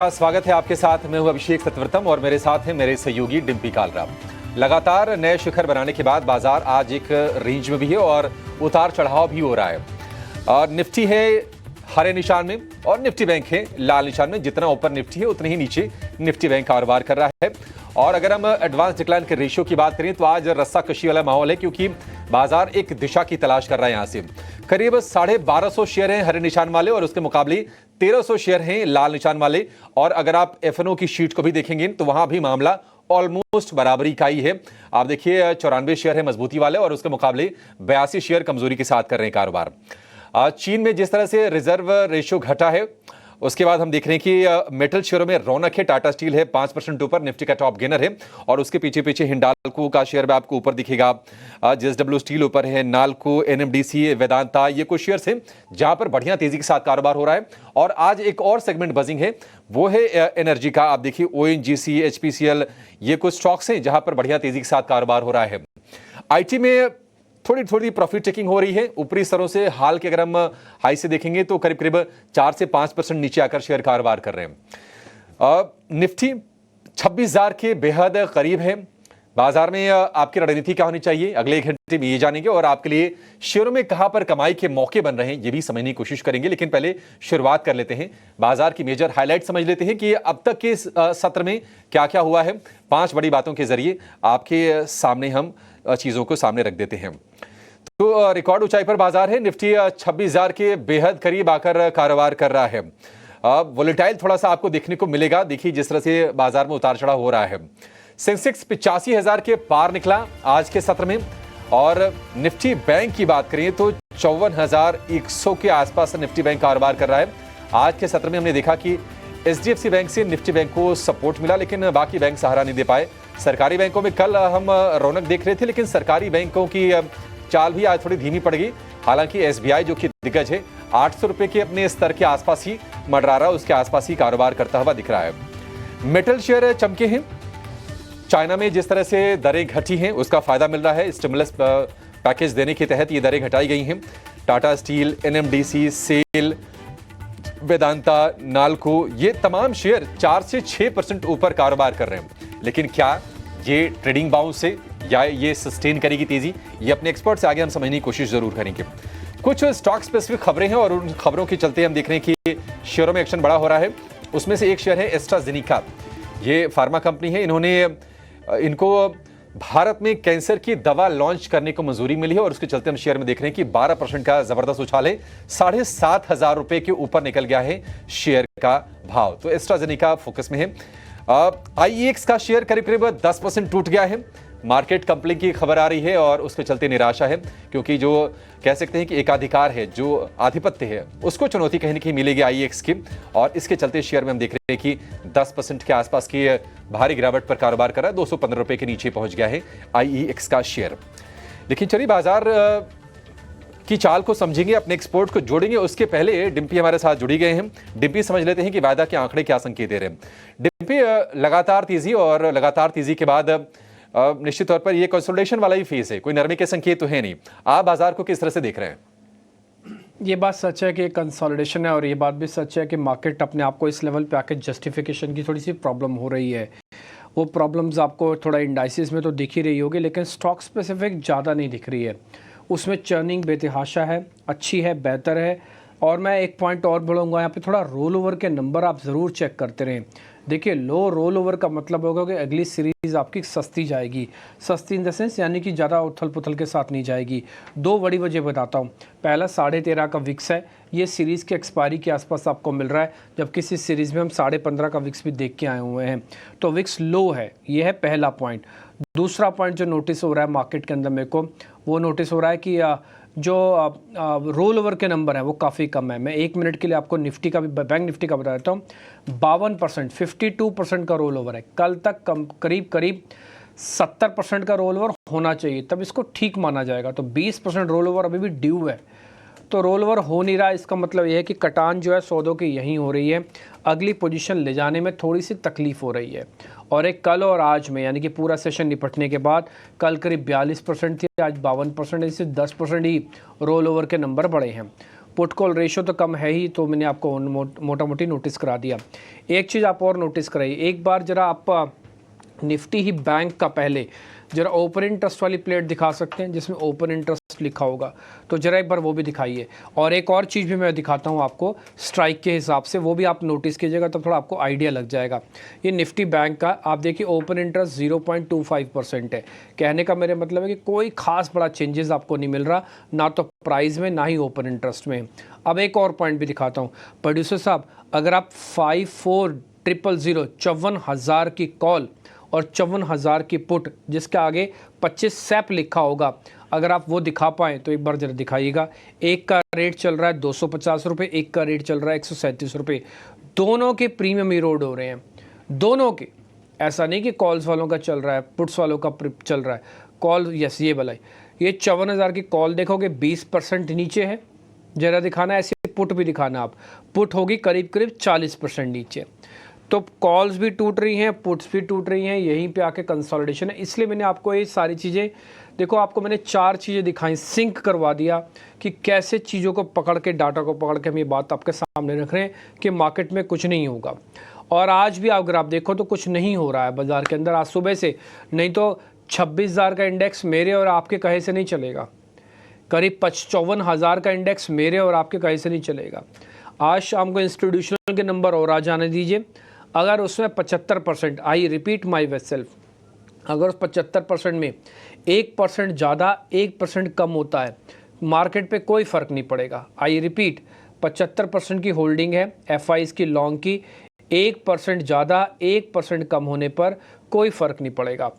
स्वागत है आपके साथ। मैं हूं अभिषेक सतवर्तम और मेरे साथ हैं मेरे सहयोगी डिम्पी कालरा। लगातार नए शिखर बनाने के बाद बाजार आज एक रेंज में भी है और उतार चढ़ाव भी हो रहा है। और निफ्टी है हरे निशान में और निफ्टी बैंक है लाल निशान में। जितना ऊपर निफ्टी है उतने ही नीचे निफ्टी बैंक कारोबार कर रहा है। और अगर हम एडवांस डिक्लाइन के रेशियो की बात करें तो आज रस्साकशी वाला माहौल है, क्योंकि बाजार एक दिशा की तलाश कर रहा है। यहां से करीब 1250 शेयर हैं हरे निशान वाले और उसके मुकाबले 1300 शेयर हैं लाल निशान वाले। और अगर आप एफएनओ की शीट को भी देखेंगे तो वहां भी मामला ऑलमोस्ट बराबरी का ही है। आप देखिए 94 शेयर है मजबूती वाले और उसके मुकाबले 82 शेयर कमजोरी के साथ कर रहे हैं कारोबार। चीन में जिस तरह से रिजर्व रेशियो घटा है, उसके बाद हम देख रहे हैं कि मेटल शेयरों में रौनक है। टाटा स्टील है 5% ऊपर, निफ्टी का टॉप गेनर है। और उसके पीछे पीछे हिंडाल्को का शेयर भी आपको ऊपर दिखेगा। जेएसडब्ल्यू स्टील ऊपर है, नाल्को, एनएमडीसी, वेदांता, ये कुछ शेयर्स हैं जहां पर बढ़िया तेजी के साथ कारोबार हो रहा है। और आज एक और सेगमेंट बजिंग है, वो है एनर्जी का। आप देखिए ओएनजीसी, एचपीसीएल, ये कुछ स्टॉक्स हैं जहां पर बढ़िया तेजी के साथ कारोबार हो रहा है। आईटी में थोड़ी थोड़ी प्रॉफिट टेकिंग हो रही है ऊपरी स्तरों से। हाल के अगर हम हाई से देखेंगे तो करीब करीब 4 से 5% नीचे आकर शेयर कारोबार कर रहे हैं। निफ्टी 26,000 के बेहद करीब है। बाजार में आपकी रणनीति क्या होनी चाहिए, अगले 1 घंटे में ये जानेंगे। और आपके लिए शेयरों में कहां पर कमाई के मौके बन रहे हैं ये भी समझने की कोशिश करेंगे। लेकिन पहले शुरुआत कर लेते हैं, बाजार की मेजर हाईलाइट समझ लेते हैं कि अब तक के सत्र में क्या क्या हुआ है। 5 बड़ी बातों के जरिए आपके सामने हम चीजों को सामने रख देते हैं। तो रिकॉर्ड ऊंचाई पर बाजार है। निफ्टी 26,000 के बेहद करीब आकर कारोबार कर रहा है। वोलेटाइल थोड़ा सा आपको देखने को मिलेगा। देखिए जिस तरह से बाजार में उतार चढ़ाव हो रहा है। सेंसेक्स 85,000 के पार निकला आज के सत्र में। और निफ्टी बैंक की बात करें तो 54,100 के आसपास निफ्टी बैंक कारोबार कर रहा है। आज के सत्र में हमने देखा कि एचडीएफसी बैंक से निफ्टी बैंक को सपोर्ट मिला, लेकिन बाकी बैंक सहारा नहीं दे पाए। सरकारी बैंकों में कल हम रौनक देख रहे थे, लेकिन सरकारी बैंकों की चाल भी आज थोड़ी धीमी पड़ गई। हालांकि एसबीआई जो कि दिग्गज है 800 रुपए के अपने स्तर के आसपास ही मंडरा रहा, उसके आसपास ही कारोबार करता हुआ दिख रहा है। मेटल शेयर चमके हैं। चाइना में जिस तरह से दरें घटी हैं उसका फायदा मिल रहा है। स्टिमुलस पैकेज देने के तहत ये दरें घटाई गई हैं। Tata Steel, NMDC, SAIL, Vedanta, Nalco, ये तमाम शेयर 4 से 6% ऊपर कारोबार कर रहे हैं। लेकिन क्या ये ट्रेडिंग बाउंस से या ये सस्टेन करेगी तेजी, ये अपने एक्सपर्ट से आगे हम समझने की कोशिश जरूर करेंगे। कुछ स्टॉक स्पेसिफिक खबरें हैं और उन खबरों के चलते हम देख रहे हैं कि शेयरों में एक्शन बड़ा हो रहा है। उसमें से एक शेयर है एस्ट्राजेनेका। ये फार्मा कंपनी है। इनको भारत में कैंसर की दवा लॉन्च करने को मंजूरी मिली है और उसके चलते हम शेयर में देख रहे हैं कि 12% का जबरदस्त उछाल है। 7,500 रुपए के ऊपर निकल गया है शेयर का भाव। तो एस्ट्राजेनेका फोकस में है। आईईएक्स का शेयर करीब करीब 10% टूट गया है। मार्केट कंपनी की खबर आ रही है और उसके चलते निराशा है, क्योंकि जो कह सकते हैं कि एकाधिकार है, जो आधिपत्य है, उसको चुनौती कहीं न कहीं मिलेगी आईईएक्स की। और इसके चलते शेयर में हम देख रहे हैं कि 10% के आसपास की भारी गिरावट पर कारोबार कर रहा है। 215 रुपए के नीचे पहुंच गया है आईईएक्स का शेयर। लेकिन चलिए बाजार की चाल को समझेंगे, अपने एक्सपोर्ट को जोड़ेंगे। उसके पहले डिम्पी हमारे साथ जुड़ी गए हैं। डिम्पी, समझ लेते हैं कि वायदा के आंकड़े क्या संकेत दे रहे हैं। डिम्पी, लगातार तेजी के बाद निश्चित तौर पर यह कंसोलिडेशन वाला ही फेज है, कोई नरमी के संकेत तो है नहीं। आप बाजार को किस तरह से देख रहे हैं? ये बात सच है कि कंसोलिडेशन है और ये बात भी सच है कि मार्केट अपने आप को इस लेवल पे आके जस्टिफिकेशन की थोड़ी सी प्रॉब्लम हो रही है। वो प्रॉब्लम्स आपको थोड़ा इंडाइसिस में तो दिख ही रही होगी, लेकिन स्टॉक स्पेसिफिक ज़्यादा नहीं दिख रही है। उसमें चर्निंग बेतहाशा है, अच्छी है, बेहतर है। और मैं एक पॉइंट और बढ़ूँगा, यहाँ पे थोड़ा रोल ओवर के नंबर आप ज़रूर चेक करते रहें। देखिए, लो रोल ओवर का मतलब होगा कि अगली सीरीज़ आपकी सस्ती जाएगी। सस्ती इन द सेंस यानी कि ज़्यादा उथल पुथल के साथ नहीं जाएगी। 2 बड़ी वजह बताता हूँ। पहला 13.5 का विक्स है, ये सीरीज़ के एक्सपायरी के आसपास आपको मिल रहा है, जबकि इस सीरीज़ में हम 15.5 का विक्स भी देख के आए हुए हैं। तो विक्स लो है, ये है पहला पॉइंट। दूसरा पॉइंट जो नोटिस हो रहा है मार्केट के अंदर मेरे को, वो नोटिस हो रहा है कि जो रोल ओवर के नंबर है वो काफ़ी कम है। मैं 1 मिनट के लिए आपको निफ्टी का भी, बैंक निफ्टी का बता देता हूँ। 52%, 52% का रोल ओवर है। कल तक करीब 70% का रोल ओवर होना चाहिए, तब इसको ठीक माना जाएगा। तो 20% रोल ओवर अभी भी ड्यू है। तो रोल ओवर हो नहीं रहा, इसका मतलब यह है कि कटान जो है सौदों की यहीं हो रही है। अगली पोजीशन ले जाने में थोड़ी सी तकलीफ हो रही है। और एक कल और आज में, यानी कि पूरा सेशन निपटने के बाद, कल करीब 42% थी, आज 52%, इससे 10% ही रोल ओवर के नंबर बढ़े हैं। पुट कॉल रेशो तो कम है ही, तो मैंने आपको मोटा मोटी नोटिस करा दिया। एक चीज़ आप और नोटिस कराइए, एक बार ज़रा आप निफ्टी ही बैंक का पहले जरा ओपन इंटरेस्ट वाली प्लेट दिखा सकते हैं जिसमें ओपन इंटरेस्ट लिखा होगा, तो जरा एक बार वो भी दिखाइए। और एक और चीज़ भी मैं दिखाता हूँ आपको स्ट्राइक के हिसाब से, वो भी आप नोटिस कीजिएगा तो थोड़ा आपको आइडिया लग जाएगा। ये निफ्टी बैंक का आप देखिए ओपन इंटरेस्ट 0.25% है। कहने का मेरे मतलब है कि कोई खास बड़ा चेंजेस आपको नहीं मिल रहा, ना तो प्राइस में ना ही ओपन इंटरेस्ट में। अब एक और पॉइंट भी दिखाता हूँ प्रोड्यूसर साहब, अगर आप 54,000 54,000 की कॉल और 54,000 की पुट जिसके आगे 25 सैप लिखा होगा, अगर आप वो दिखा पाएँ तो एक बार जरा दिखाइएगा। एक का रेट चल रहा है 250 रुपये, एक का रेट चल रहा है 137 रुपये। दोनों के प्रीमियम इरोड हो रहे हैं, दोनों के। ऐसा नहीं कि कॉल्स वालों का चल रहा है, पुट्स वालों का चल रहा है। कॉल यस ये भला ये 54,000 की कॉल देखोगे 20% नीचे है, जरा दिखाना ऐसे पुट भी दिखाना। आप पुट होगी करीब करीब 40% नीचे, तो कॉल्स भी टूट रही हैं, पुट्स भी टूट रही हैं, यहीं पे आके कंसोलिडेशन है। इसलिए मैंने आपको ये सारी चीज़ें, देखो आपको मैंने 4 चीज़ें दिखाई, सिंक करवा दिया कि कैसे चीज़ों को पकड़ के, डाटा को पकड़ के हम ये बात आपके सामने रख रहे हैं कि मार्केट में कुछ नहीं होगा। और आज भी अगर आप देखो तो कुछ नहीं हो रहा है बाज़ार के अंदर आज सुबह से, नहीं तो 26,000 का इंडेक्स मेरे और आपके कहे से नहीं चलेगा, करीब 54,000 का इंडेक्स मेरे और आपके कहे से नहीं चलेगा। आज शाम को इंस्टीट्यूशनल के नंबर और आ जाने दीजिए, अगर उसमें 75%, I repeat my waste self, अगर उस 75% में 1% ज़्यादा 1% कम होता है, मार्केट पे कोई फ़र्क नहीं पड़ेगा। आई रिपीट, 75% की होल्डिंग है एफआईज़ की लॉन्ग की, 1% ज़्यादा 1% कम होने पर कोई फ़र्क नहीं पड़ेगा।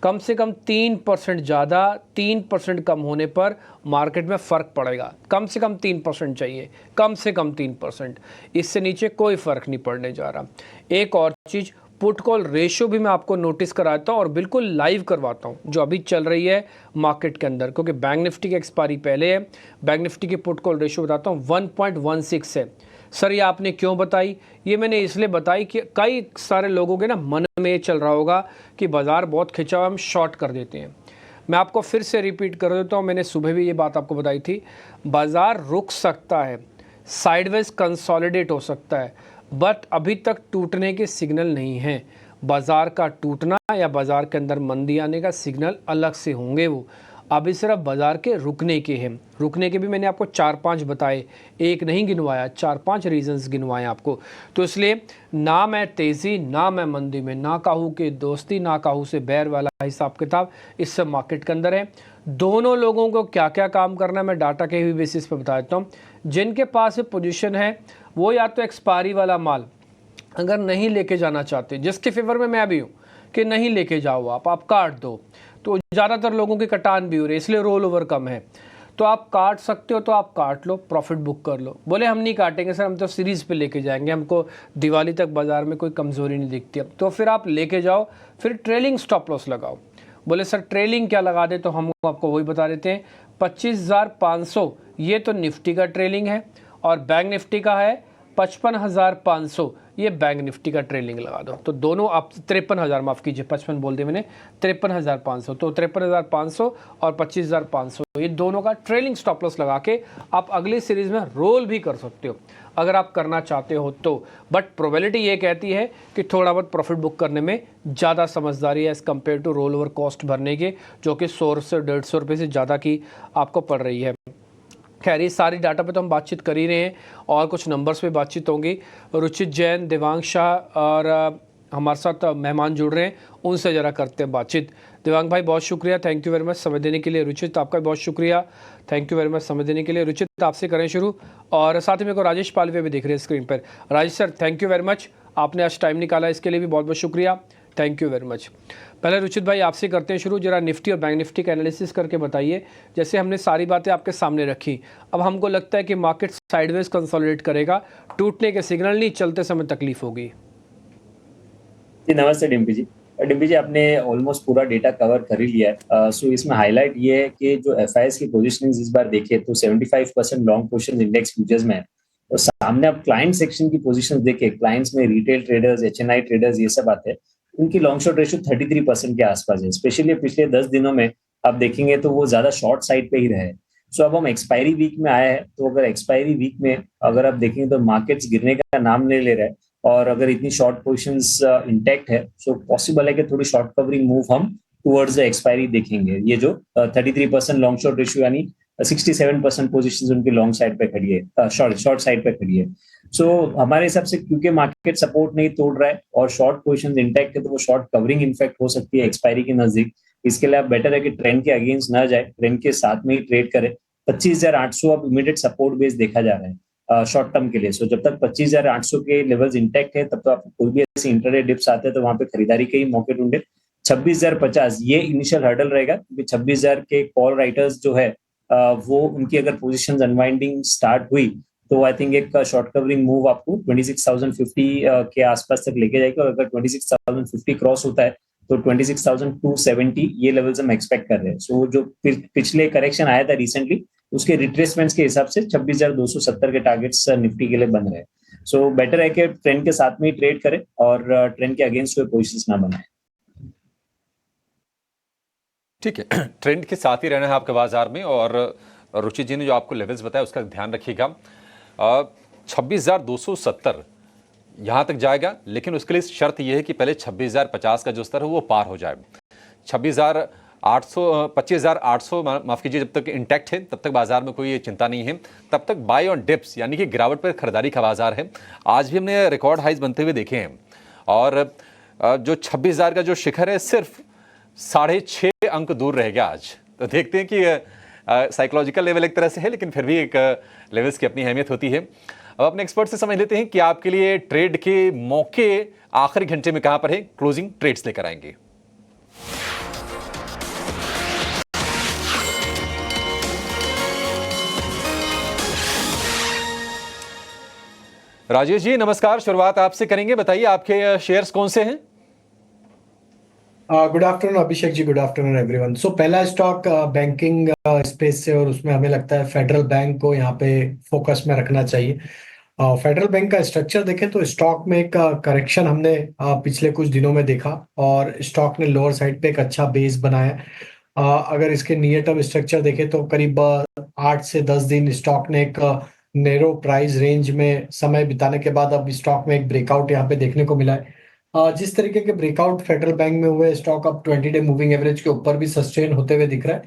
कम से कम 3% ज़्यादा 3% कम होने पर मार्केट में फ़र्क पड़ेगा। कम से कम 3% चाहिए, कम से कम 3%, इससे नीचे कोई फ़र्क नहीं पड़ने जा रहा। एक और चीज़, पुट कॉल रेशो भी मैं आपको नोटिस कराता हूँ और बिल्कुल लाइव करवाता हूँ जो अभी चल रही है मार्केट के अंदर, क्योंकि बैंक निफ्टी की एक्सपायरी पहले है। बैंक निफ्टी की पुट कॉल रेशो बताता हूँ 1.16 है। सर ये आपने क्यों बताई? ये मैंने इसलिए बताई कि कई सारे लोगों के ना मन में ये चल रहा होगा कि बाज़ार बहुत खिंचा हुआ, हम शॉर्ट कर देते हैं। मैं आपको फिर से रिपीट कर देता हूँ, मैंने सुबह भी ये बात आपको बताई थी, बाज़ार रुक सकता है, साइडवेज कंसोलिडेट हो सकता है, बट अभी तक टूटने के सिग्नल नहीं हैं। बाज़ार का टूटना या बाज़ार के अंदर मंदी आने का सिग्नल अलग से होंगे, वो अभी सिर्फ बाज़ार के रुकने के हैं। रुकने के भी मैंने आपको 4-5 बताए, एक नहीं गिनवाया, 4-5 रीजंस गिनवाए आपको। तो इसलिए ना मैं तेज़ी ना मैं मंदी में, ना काहू के दोस्ती ना काहू से बैर वाला हिसाब किताब इस सब मार्केट के अंदर है। दोनों लोगों को क्या क्या काम करना है मैं डाटा के ही बेसिस पे बता देता हूँ। जिनके पास पोजीशन है वो या तो एक्सपायरी वाला माल अगर नहीं लेके जाना चाहते, जिसके फेवर में मैं भी हूँ कि नहीं लेके जाओ आप काट दो, तो ज़्यादातर लोगों की कटान भी हो रही है इसलिए रोल ओवर कम है, तो आप काट सकते हो तो आप काट लो, प्रॉफिट बुक कर लो। बोले हम नहीं काटेंगे सर, हम तो सीरीज़ पे लेके जाएंगे, हमको दिवाली तक बाज़ार में कोई कमज़ोरी नहीं दिखती अब, तो फिर आप लेके जाओ, फिर ट्रेलिंग स्टॉप लॉस लगाओ। बोले सर ट्रेलिंग क्या लगा दे, तो हम आपको वही बता देते हैं, 25,500 ये तो निफ्टी का ट्रेलिंग है और बैंक निफ्टी का है 55,500, ये बैंक निफ्टी का ट्रेलिंग लगा दो। तो दोनों आप 53,000, माफ़ कीजिए 55 बोल दिया मैंने, 53,500, तो 53,500 और 25,500 ये दोनों का ट्रेलिंग स्टॉप लॉस लगा के आप अगली सीरीज़ में रोल भी कर सकते हो अगर आप करना चाहते हो तो। बट प्रोबेबिलिटी ये कहती है कि थोड़ा बहुत प्रॉफिट बुक करने में ज़्यादा समझदारी है as compare to roll over cost भरने के, जो कि 100 से 150 रुपये से ज़्यादा की आपको पड़ रही है। खैर ये सारी डाटा पे तो हम बातचीत कर ही रहे हैं और कुछ नंबर्स पे बातचीत होंगी। रुचित जैन, देवांग शाह और हमारे साथ मेहमान जुड़ रहे हैं, उनसे ज़रा करते हैं बातचीत। देवांग भाई बहुत शुक्रिया, थैंक यू वेरी मच समय देने के लिए। रुचित आपका बहुत शुक्रिया, थैंक यू वेरी मच समय देने के लिए। रुचित आपसे करें शुरू, और साथ ही मेरे को राजेश पालवे भी दिख रहे हैं स्क्रीन पर। Rajesh sir thank you very much, आपने आज टाइम निकाला, इसके लिए भी बहुत बहुत शुक्रिया, थैंक यू वेरी मच। पहले रुचित भाई आपसे करते हैं शुरू, जरा निफ्टी और बैंक निफ्टी का एनालिसिस करके बताइए। जैसे हमने सारी बातें आपके सामने रखी, अब हमको लगता है कि मार्केट साइडवेज कंसोलिडेट करेगा, टूटने के सिग्नल नहीं, चलते समय तकलीफ होगी। जी नमस्ते डिम्पी जी। डिम्पी जी आपने ऑलमोस्ट पूरा डेटा कवर कर ही लिया है। सो इसमें हाईलाइट ये है कि जो एफआईएस की पोजीशनिंग इस बार देखें तो 75% लॉन्ग पोजीशन इंडेक्स फ्यूचर्स में है, और सामने आप क्लाइंट सेक्शन की पोजीशन देखें, क्लाइंट्स में रिटेल ट्रेडर्स, एचएनआई ट्रेडर्स, ये सब आते हैं, उनकी लॉन्ग शॉर्ट रेशियो 33% के आसपास है। स्पेशली पिछले 10 दिनों में आप देखेंगे तो वो ज्यादा शॉर्ट साइड पे ही रहे। सो अब हम एक्सपायरी वीक में आए हैं, तो अगर एक्सपायरी वीक में अगर आप देखेंगे तो मार्केट्स गिरने का नाम नहीं ले रहा है, और अगर इतनी शॉर्ट पोजीशंस इंटैक्ट है, सो पॉसिबल है कि थोड़ी शॉर्ट कवरिंग मूव हम टुवर्ड्स द एक्सपायरी देखेंगे। ये जो 33% लॉन्ग शॉर्ट रेशियो यानी 67% पोजीशंस उनकी लॉन्ग साइड पे खड़ी है, शॉर्ट साइड पे खड़ी है। सो हमारे हिसाब से क्योंकि मार्केट सपोर्ट नहीं तोड़ रहा है और शॉर्ट पोजीशंस इंटैक्ट है, तो वो शॉर्ट कवरिंग इनफैक्ट हो सकती है एक्सपायरी के नजदीक। इसके लिए आप बेटर है कि ट्रेंड के अगेंस्ट ना जाए, ट्रेंड के साथ में ही ट्रेड करें। 25,800 अब इमीडिएट सपोर्ट बेस देखा जा रहा है शॉर्ट टर्म के लिए। सो जब तक 25,800 के लेवल्स इंटैक्ट है, तब तो आपको कोई भी ऐसे इंटरडे डिप्स आते हैं तो वहां पे खरीदारी के ही मौके ढूंढे। 26,050 ये इनिशियल हर्डल रहेगा, क्योंकि 26,000 के कॉल राइटर्स जो है वो उनकी अगर पोजीशंस अनवाइंडिंग स्टार्ट हुई तो आई थिंक एक शॉर्ट कवरिंग मूव आपको 26,050 के आसपास तक लेके जाएगी। और अगर 26,050 क्रॉस होता है तो 26,270 ये लेवल्स हम एक्सपेक्ट कर रहे हैं। सो जो पिछले करेक्शन आया था रिसेंटली, उसके रिट्रेसमेंट्स के हिसाब से 26,270 के टारगेट्स निफ्टी के लिए बन रहे हैं। सो बेटर है कि ट्रेंड के साथ में ही ट्रेड करें और ट्रेंड के अगेंस्ट कोई पोजीशंस ना बनाए। ठीक है, ट्रेंड के साथ ही रहना है आपके बाजार में। और रुचि जी ने जो आपको लेवल्स बताया उसका ध्यान रखिएगा। 26,270 यहाँ तक जाएगा, लेकिन उसके लिए शर्त यह है कि पहले 26,050 का जो स्तर है वो पार हो जाए। 25,800 माफ कीजिए, जब तक इंटैक्ट है तब तक बाजार में कोई चिंता नहीं है, तब तक बाय ऑन डिप्स यानी कि गिरावट पर खरीदारी का बाजार है। आज भी हमने रिकॉर्ड हाइज बनते हुए देखे हैं, और जो 26,000 का जो शिखर है सिर्फ 6.5 अंक दूर रह गया आज। तो देखते हैं कि साइकोलॉजिकल लेवल एक तरह से है, लेकिन फिर भी एक लेवल्स की अपनी अहमियत होती है। अब अपने एक्सपर्ट से समझ लेते हैं कि आपके लिए ट्रेड के मौके आखिरी घंटे में कहां पर है। क्लोजिंग ट्रेड्स लेकर आएंगे। राजेश जी नमस्कार, शुरुआत आपसे करेंगे। बताइए आपके शेयर्स कौन से हैं? Good afternoon Abhishek ji, good afternoon everyone. सो पहला स्टॉक बैंकिंग स्पेस से, और उसमें हमें लगता है फेडरल बैंक को यहाँ पे फोकस में रखना चाहिए। फेडरल बैंक का स्ट्रक्चर देखें तो स्टॉक में एक करेक्शन हमने पिछले कुछ दिनों में देखा, और स्टॉक ने लोअर साइड पे एक अच्छा बेस बनाया। अगर इसके नियर टर्म स्ट्रक्चर देखें तो करीब 8 से 10 दिन स्टॉक ने एक नैरो प्राइस रेंज में समय बिताने के बाद अब स्टॉक में एक ब्रेकआउट यहाँ पे देखने को मिला है। जिस तरीके के ब्रेकआउट फेडरल बैंक में हुए, स्टॉक अब 20 डे मूविंग एवरेज के ऊपर भी सस्टेन होते हुए दिख रहा है।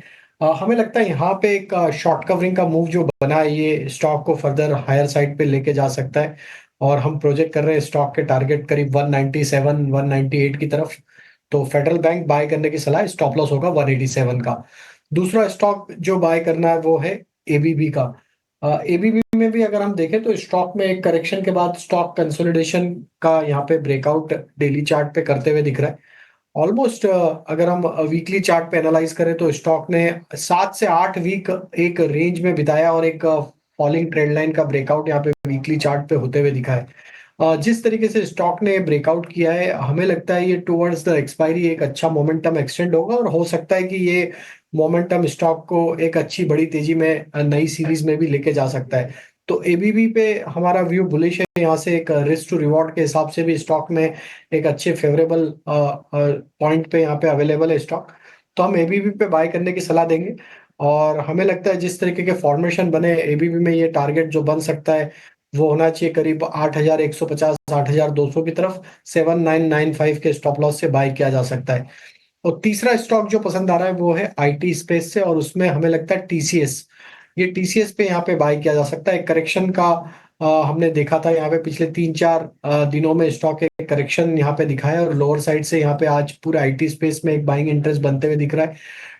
हमें लगता है यहाँ पे एक शॉर्ट कवरिंग का मूव जो बना है, ये स्टॉक को फर्दर हायर साइड पे लेके जा सकता है, और हम प्रोजेक्ट कर रहे हैं स्टॉक के टारगेट करीब 197 198 की तरफ। तो फेडरल बैंक बाय करने की सलाह, स्टॉप लॉस होगा 187 का। दूसरा स्टॉक जो बाय करना है वो है एबीबी का। एबीबी में भी अगर हम देखें तो स्टॉक में एक करेक्शन के बाद स्टॉक कंसोलिडेशन का यहाँ पे ब्रेकआउट डेली चार्ट पे करते हुए दिख रहा है। ऑलमोस्ट अगर हम वीकली चार्ट पे एनालाइज करें तो स्टॉक ने 7 से 8 वीक एक रेंज में बिताया, और एक फॉलिंग ट्रेंड लाइन का ब्रेकआउट यहाँ पे वीकली चार्ट पे होते हुए दिखा है। जिस तरीके से स्टॉक ने ब्रेकआउट किया है, हमें लगता है ये टुवर्ड्स द एक्सपायरी एक अच्छा मोमेंटम एक्सटेंड होगा, और हो सकता है कि ये मोमेंटम स्टॉक को एक अच्छी बड़ी तेजी में नई सीरीज में भी लेके जा सकता है। तो एबीबी पे हमारा व्यू बुलिश है। यहाँ से एक रिस्क टू रिवॉर्ड के हिसाब से भी स्टॉक में एक अच्छे फेवरेबल पॉइंट पे यहाँ पे अवेलेबल है स्टॉक, तो हम एबीबी पे बाय करने की सलाह देंगे। और हमें लगता है जिस तरीके के फॉर्मेशन बने एबीबी में, ये टारगेट जो बन सकता है वो होना चाहिए करीब 8,150 8,200 की तरफ। 7,995 के स्टॉप लॉस से बाय किया जा सकता है। और तीसरा स्टॉक जो पसंद आ रहा है वो है आईटी स्पेस से, और उसमें हमें लगता है टीसीएस। ये टीसीएस पे यहाँ पे बाय किया जा सकता है। करेक्शन का हमने देखा था यहाँ पे पिछले 3-4 दिनों में स्टॉक एक करेक्शन यहाँ पे दिखाया, और लोअर साइड से यहाँ पे आज पूरा आईटी स्पेस में एक बाइंग इंटरेस्ट बनते हुए दिख रहा है।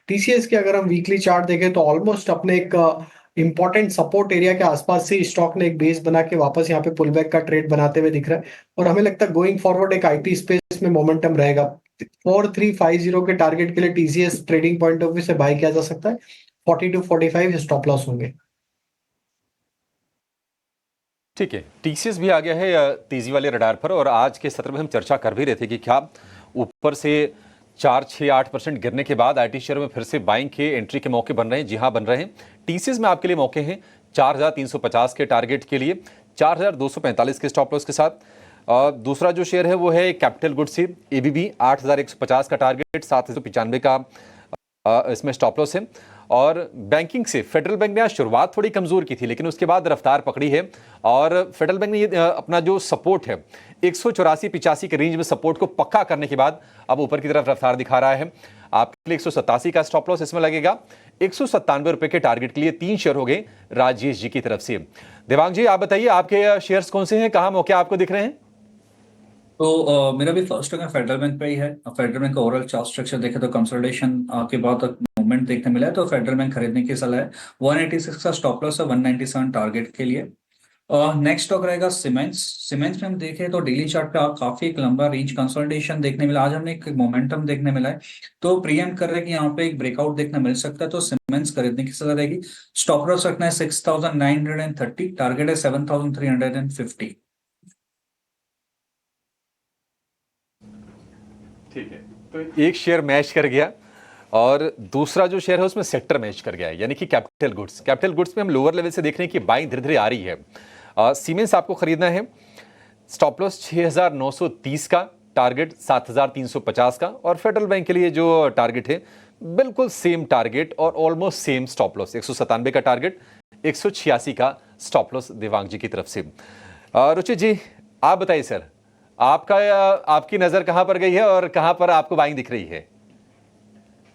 टीसीएस के अगर हम वीकली चार्ट देखें तो ऑलमोस्ट अपने एक इंपॉर्टेंट सपोर्ट एरिया के आसपास से स्टॉक ने एक बेस बना के वापस यहाँ पे पुल बैक का ट्रेड बनाते हुए दिख रहा है। और हमें लगता है गोइंग फॉरवर्ड एक आईटी स्पेस में मोमेंटम रहेगा। 4350 के टारगेट के लिए TCS trading point of view से बाय किया जा सकता है। 42-45 स्टॉप लॉस होंगे। ठीक है, टीसीएस भी आ गया है तेजी वाले रडार पर, और आज के सत्र में हम चर्चा कर भी रहे थे कि क्या ऊपर से 4-6-8% गिरने के बाद आईटी शेयर में फिर से बाइंग के एंट्री के मौके बन रहे हैं। जी हाँ, बन रहे हैं। टीसीएस में आपके लिए मौके हैं 4,350 के टारगेट के लिए, 4,245 के स्टॉप लॉस के साथ। दूसरा जो शेयर है वो है कैपिटल गुड्स से, एबीबी 8,150 का टारगेट, 7,195 का इसमें स्टॉप लॉस है। और बैंकिंग से फेडरल बैंक ने आज शुरुआत थोड़ी कमज़ोर की थी, लेकिन उसके बाद रफ्तार पकड़ी है और फेडरल बैंक ने ये अपना जो सपोर्ट है 184-85 के रेंज में सपोर्ट को पक्का करने के बाद अब ऊपर की तरफ रफ्तार दिखा रहा है। आपके लिए 187 का स्टॉप लॉस इसमें लगेगा। 197 रुपए के टारगेट के लिए 3 शेयर हो गए राजेश जी की तरफ से। देवांग जी, आप बताइए आपके शेयर्स कौन से हैं, कहां मौके आपको दिख रहे हैं? तो मेरा भी फर्स्ट होगा फेडरल बैंक पे ही है। फेडरल बैंक का ओवरऑल चार्ट स्ट्रक्चर देखे तो कंसोलिडेशन के बाद मूवमेंट देखने मिला है, तो फेडरल बैंक खरीदने की सलाह है। 186 का स्टॉप लॉस है 197 टारगेट के लिए। नेक्स्ट स्टॉक रहेगा सीमेंट्स। सीमेंट्स में हम देखें तो डेली चार्ट पे काफी एक लंबा रेंज कंसोलिडेशन देखने मिला। आज हमने एक मोमेंटम देखने मिला है, तो प्रीएम कर रहे हैं कि यहाँ पे एक ब्रेकआउट देखने मिल सकता है, तो सीमेंट्स खरीदने की सलाह रहेगी। स्टॉप लॉस रखना है 6930, टारगेट है 7350। ठीक है, तो एक शेयर मैच कर गया और दूसरा जो शेयर है उसमें सेक्टर मैच कर गया है, यानी कि कैपिटल गुड्स। कैपिटल गुड्स में हम लोअर लेवल से देख रहे हैं कि बाइंग धीरे धीरे आ रही है। सीमेंस आपको खरीदना है, स्टॉप लॉस 6930 का, टारगेट 7350 का, और फेडरल बैंक के लिए जो टारगेट है बिल्कुल सेम टारगेट और ऑलमोस्ट सेम स्टॉप लॉस, 197 का टारगेट, 186 का स्टॉप लॉस देवांग जी की तरफ से। रुचित जी, आप बताइए सर, आपकी नजर कहां पर गई है और कहां पर आपको बाइंग दिख रही है?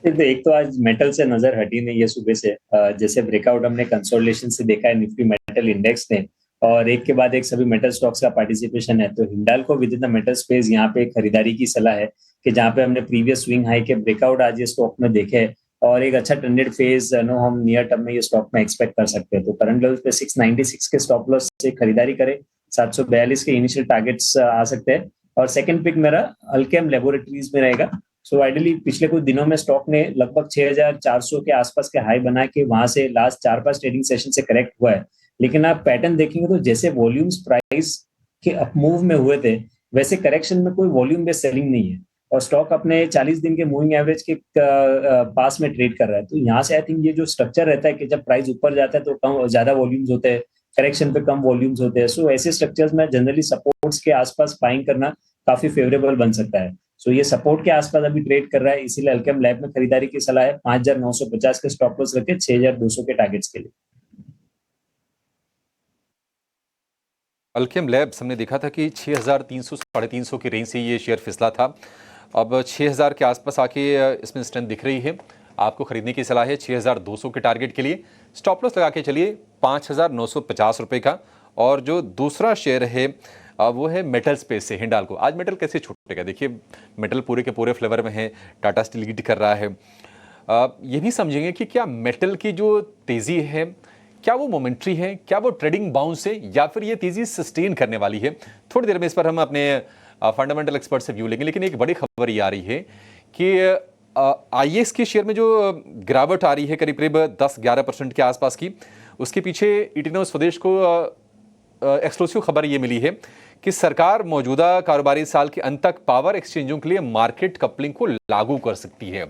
एक तो आज मेटल से नजर हटी नहीं है सुबह से। जैसे ब्रेकआउट हमने कंसोलिडेशन से देखा है निफ्टी मेटल इंडेक्स ने, और एक के बाद एक सभी मेटल स्टॉक्स का पार्टिसिपेशन है, तो Hindalco with in the metal space यहाँ पे खरीदारी की सलाह है कि जहाँ पे हमने प्रीवियस स्विंग हाई के ब्रेकआउट आज ये स्टॉक में देखे हैं और एक अच्छा ट्रेंडेड फेज नो हम नियर टर्म में ये स्टॉक में एक्सपेक्ट कर सकते हैं। तो करंट लेवल पे 696 के स्टॉप लॉस से खरीदारी करें, 742 के इनिशियल टारगेट्स आ सकते हैं। और सेकंड पिक मेरा अल्केम लेबोरेटरीज में रहेगा। सो आइडियली पिछले कुछ दिनों में स्टॉक ने लगभग 6400 के आसपास के हाई बना के वहां से लास्ट 4-5 ट्रेडिंग सेशन से करेक्ट हुआ है, लेकिन आप पैटर्न देखेंगे तो जैसे वॉल्यूम्स प्राइस के अपमूव में हुए थे वैसे करेक्शन में कोई वॉल्यूम बेस्ड सेलिंग नहीं है और स्टॉक अपने 40 दिन के मूविंग एवरेज के पास में ट्रेड कर रहा है। तो यहाँ से आई थिंक ये जो स्ट्रक्चर रहता है कि जब प्राइस ऊपर जाता है तो कम ज्यादा वॉल्यूम्स होते हैं, करेक्शन पे कम वॉल्यूम्स होते हैं। सो ऐसे स्ट्रक्चर्स में जनरली सपोर्ट्स के आसपास बाइंग करना काफी फेवरेबल बन सकता है। सो ये सपोर्ट के आसपास अभी ट्रेड कर रहा है, इसीलिए अल्केम लैब में खरीदारी की सलाह है। 5950 के स्टॉप लॉस रखे 6200 के टारगेट्स के लिए। अल्केम लैब्स हमने देखा था कि 6300 350 की रेंज से ये शेयर फिसला था, अब 6000 के आसपास आके इसमें स्ट्रेंथ दिख रही है। आपको खरीदने की सलाह है 6200 के टारगेट के लिए। स्टॉप लॉस लगा के चलिए 5950 रुपये का। और जो दूसरा शेयर है वो है मेटल स्पेस से हिंडाल्को। आज मेटल कैसे छूटेगा? देखिए मेटल पूरे के पूरे फ्लेवर में है, टाटा स्टील लीड कर रहा है। ये भी समझेंगे कि क्या मेटल की जो तेज़ी है क्या वो मोमेंट्री है, क्या वो ट्रेडिंग बाउंस है, या फिर ये तेज़ी सस्टेन करने वाली है? थोड़ी देर में इस पर हम अपने फंडामेंटल एक्सपर्ट से व्यू लेंगे, लेकिन एक बड़ी खबर ये आ रही है कि आईएएस के शेयर में जो गिरावट आ रही है करीब करीब 10-11% के आसपास की, उसके पीछे इटिनो स्वदेश को एक्सक्लूसिव खबर ये मिली है कि सरकार मौजूदा कारोबारी साल के अंत तक पावर एक्सचेंजों के लिए मार्केट कपलिंग को लागू कर सकती है।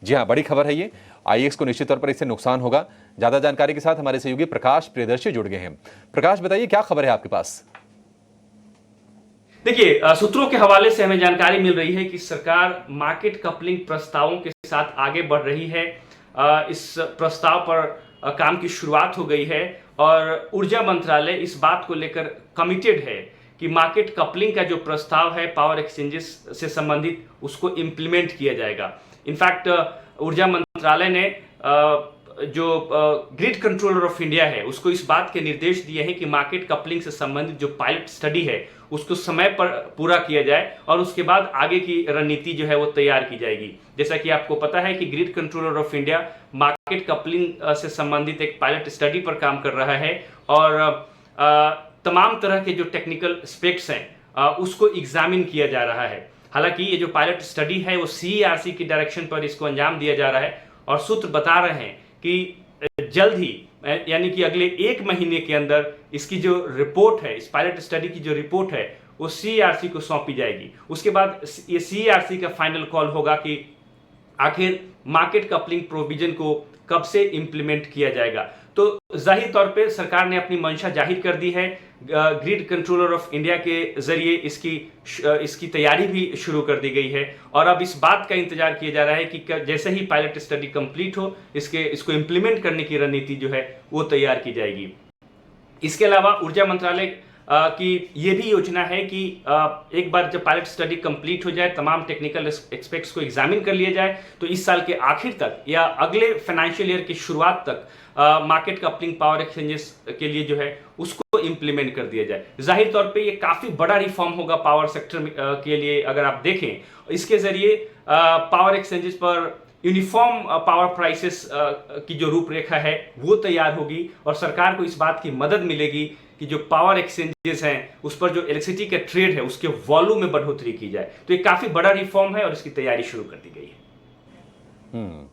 जी हाँ, बड़ी खबर है ये। आईएएस को निश्चित तौर पर इससे नुकसान होगा। ज्यादा जानकारी के साथ हमारे सहयोगी प्रकाश प्रियदर्शी जुड़ गए हैं। प्रकाश, बताइए क्या खबर है आपके पास? देखिए, सूत्रों के हवाले से हमें जानकारी मिल रही है कि सरकार मार्केट कपलिंग प्रस्तावों के साथ आगे बढ़ रही है। इस प्रस्ताव पर काम की शुरुआत हो गई है और ऊर्जा मंत्रालय इस बात को लेकर कमिटेड है कि मार्केट कपलिंग का जो प्रस्ताव है पावर एक्सचेंजेस से संबंधित उसको इम्प्लीमेंट किया जाएगा। इनफैक्ट ऊर्जा मंत्रालय ने जो ग्रिड कंट्रोलर ऑफ इंडिया है उसको इस बात के निर्देश दिए हैं कि मार्केट कपलिंग से संबंधित जो पायलट स्टडी है उसको समय पर पूरा किया जाए और उसके बाद आगे की रणनीति जो है वो तैयार की जाएगी। जैसा कि आपको पता है कि grid controller of India market coupling से संबंधित एक पायलट स्टडी पर काम कर रहा है और तमाम तरह के जो टेक्निकल स्पेक्स हैं उसको एग्जामिन किया जा रहा है। हालांकि ये जो पायलट स्टडी है वो सीईआरसी की डायरेक्शन पर इसको अंजाम दिया जा रहा है और सूत्र बता रहे हैं कि जल्द ही यानी कि अगले 1 महीने के अंदर इसकी जो रिपोर्ट है, इस पायलट स्टडी की जो रिपोर्ट है वो सीईआरसी को सौंपी जाएगी। उसके बाद ये सीईआरसी का फाइनल कॉल होगा कि आखिर मार्केट कपलिंग प्रोविजन को कब से इंप्लीमेंट किया जाएगा। तो जाहिर तौर पे सरकार ने अपनी मंशा जाहिर कर दी है। ग्रिड कंट्रोलर ऑफ इंडिया के जरिए इसकी तैयारी भी शुरू कर दी गई है और अब इस बात का इंतजार किया जा रहा है कि जैसे ही पायलट स्टडी कंप्लीट हो इसको इम्प्लीमेंट करने की रणनीति जो है वो तैयार की जाएगी। इसके अलावा ऊर्जा मंत्रालय की ये भी योजना है कि एक बार जब पायलट स्टडी कंप्लीट हो जाए, तमाम टेक्निकल एस्पेक्ट्स को एग्जामिन कर लिया जाए, तो इस साल के आखिर तक या अगले फाइनेंशियल ईयर की शुरुआत तक मार्केट कपलिंग पावर एक्सचेंजेस के लिए जो है उसको इम्प्लीमेंट कर दिया जाए। जाहिर तौर पे ये काफ़ी बड़ा रिफॉर्म होगा पावर सेक्टर के लिए। अगर आप देखें इसके जरिए पावर एक्सचेंजेस पर यूनिफॉर्म पावर प्राइसेस की जो रूपरेखा है वो तैयार होगी और सरकार को इस बात की मदद मिलेगी कि जो पावर एक्सचेंजेस हैं उस पर जो इलेक्ट्रिसिटी का ट्रेड है उसके वॉल्यूम में बढ़ोतरी की जाए। तो ये काफ़ी बड़ा रिफॉर्म है और इसकी तैयारी शुरू कर दी गई है।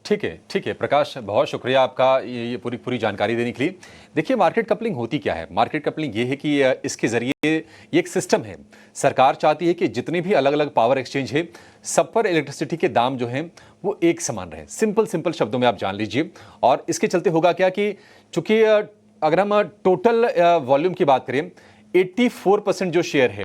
ठीक है प्रकाश, बहुत शुक्रिया आपका ये पूरी जानकारी देने के लिए। देखिए, मार्केट कपलिंग होती क्या है? मार्केट कपलिंग ये है कि इसके जरिए ये एक सिस्टम है। सरकार चाहती है कि जितने भी अलग अलग पावर एक्सचेंज है सब पर इलेक्ट्रिसिटी के दाम जो हैं वो एक समान रहे। सिंपल शब्दों में आप जान लीजिए। और इसके चलते होगा क्या कि चूंकि अगर हम टोटल वॉल्यूम की बात करें, 84% जो शेयर है,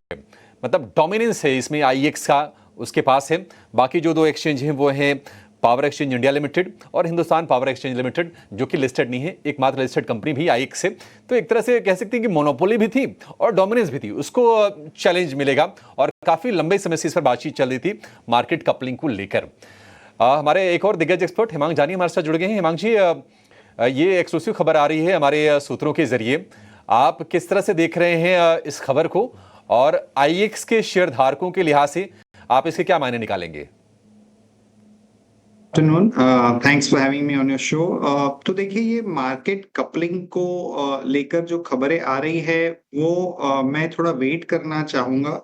मतलब डोमिनेंस है इसमें आईएक्स का उसके पास है। बाकी जो दो एक्सचेंज हैं वो हैं पावर एक्सचेंज इंडिया लिमिटेड और हिंदुस्तान पावर एक्सचेंज लिमिटेड, जो कि लिस्टेड नहीं है, एकमात्र लिस्टेड कंपनी भी आईएक्स है। तो एक तरह से कह सकते हैं कि मोनोपोली भी थी और डोमिनेंस भी थी, उसको चैलेंज मिलेगा। और काफ़ी लंबे समय से इस पर बातचीत चल रही थी मार्केट कपलिंग को लेकर। हमारे एक और दिग्गज एक्सपर्ट हिमांग जानी हमारे साथ जुड़ गए हैं। हिमांग जी, ये एक्सक्लूसिव खबर आ रही है हमारे सूत्रों के जरिए, आप किस तरह से देख रहे हैं इस खबर को और आईएक्स के शेयर धारकों के लिहाज से आप इसके क्या मायने निकालेंगे? Afternoon, thanks for having me on your show. तो देखिए, ये मार्केट कपलिंग को लेकर जो खबरें आ रही है वो मैं थोड़ा वेट करना चाहूंगा,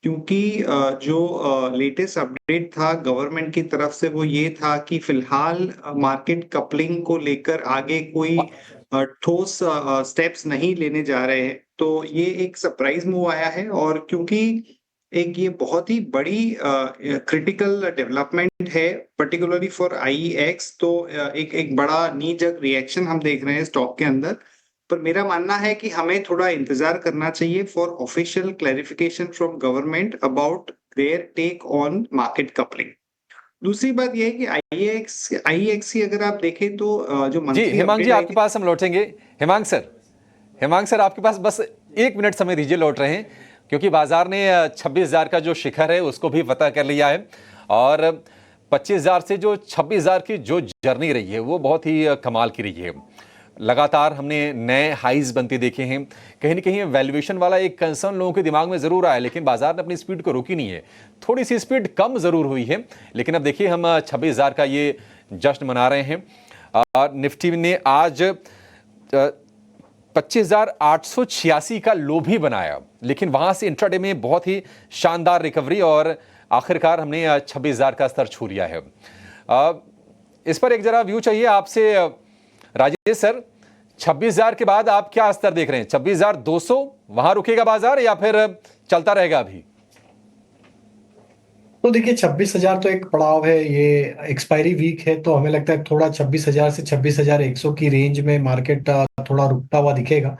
क्योंकि जो लेटेस्ट अपडेट था गवर्नमेंट की तरफ से वो ये था कि फिलहाल मार्केट कपलिंग को लेकर आगे कोई ठोस स्टेप्स नहीं लेने जा रहे हैं। तो ये एक सरप्राइज मूव आया है और क्योंकि एक ये बहुत ही बड़ी क्रिटिकल डेवलपमेंट है पर्टिकुलरली फॉर आईएक्स, तो एक बड़ा नी जग रिएक्शन हम देख रहे हैं स्टॉक के अंदर। पर मेरा मानना है कि हमें थोड़ा इंतजार करना चाहिए for official clarification from government about their take on market coupling. दूसरी बात यह है कि आईएक्स की अगर आप देखें तो जो जी हिमांग जी, आपके पास हम लौटेंगे। हिमांग सर आपके पास बस 1 मिनट समय दीजिए, लौट रहे हैं, क्योंकि बाजार ने 26,000 का जो शिखर है उसको भी फतह कर लिया है और 25,000 से जो 26,000 की जो जर्नी रही है वो बहुत ही कमाल की रही है। लगातार हमने नए हाइज बनते देखे हैं। कहीं ना कहीं वैल्यूएशन वाला एक कंसर्न लोगों के दिमाग में जरूर आया, लेकिन बाजार ने अपनी स्पीड को रोकी नहीं है। थोड़ी सी स्पीड कम जरूर हुई है, लेकिन अब देखिए हम 26,000 का ये जश्न मना रहे हैं। निफ्टी ने आज 25,886 का लो भी बनाया, लेकिन वहां से इंट्राडे में बहुत ही शानदार रिकवरी और आखिरकार हमने 26,000 का स्तर छू लिया है। इस पर एक जरा व्यू चाहिए आपसे राजेश सर। 26,000 के बाद आप क्या स्तर देख रहे हैं? 26,200 वहां रुकेगा बाजार या फिर चलता रहेगा अभी? तो देखिए, 26,000 तो एक पड़ाव है, ये एक्सपायरी वीक है, तो हमें लगता है थोड़ा 26,000 से 26,100 की रेंज में मार्केट थोड़ा रुकता हुआ दिखेगा।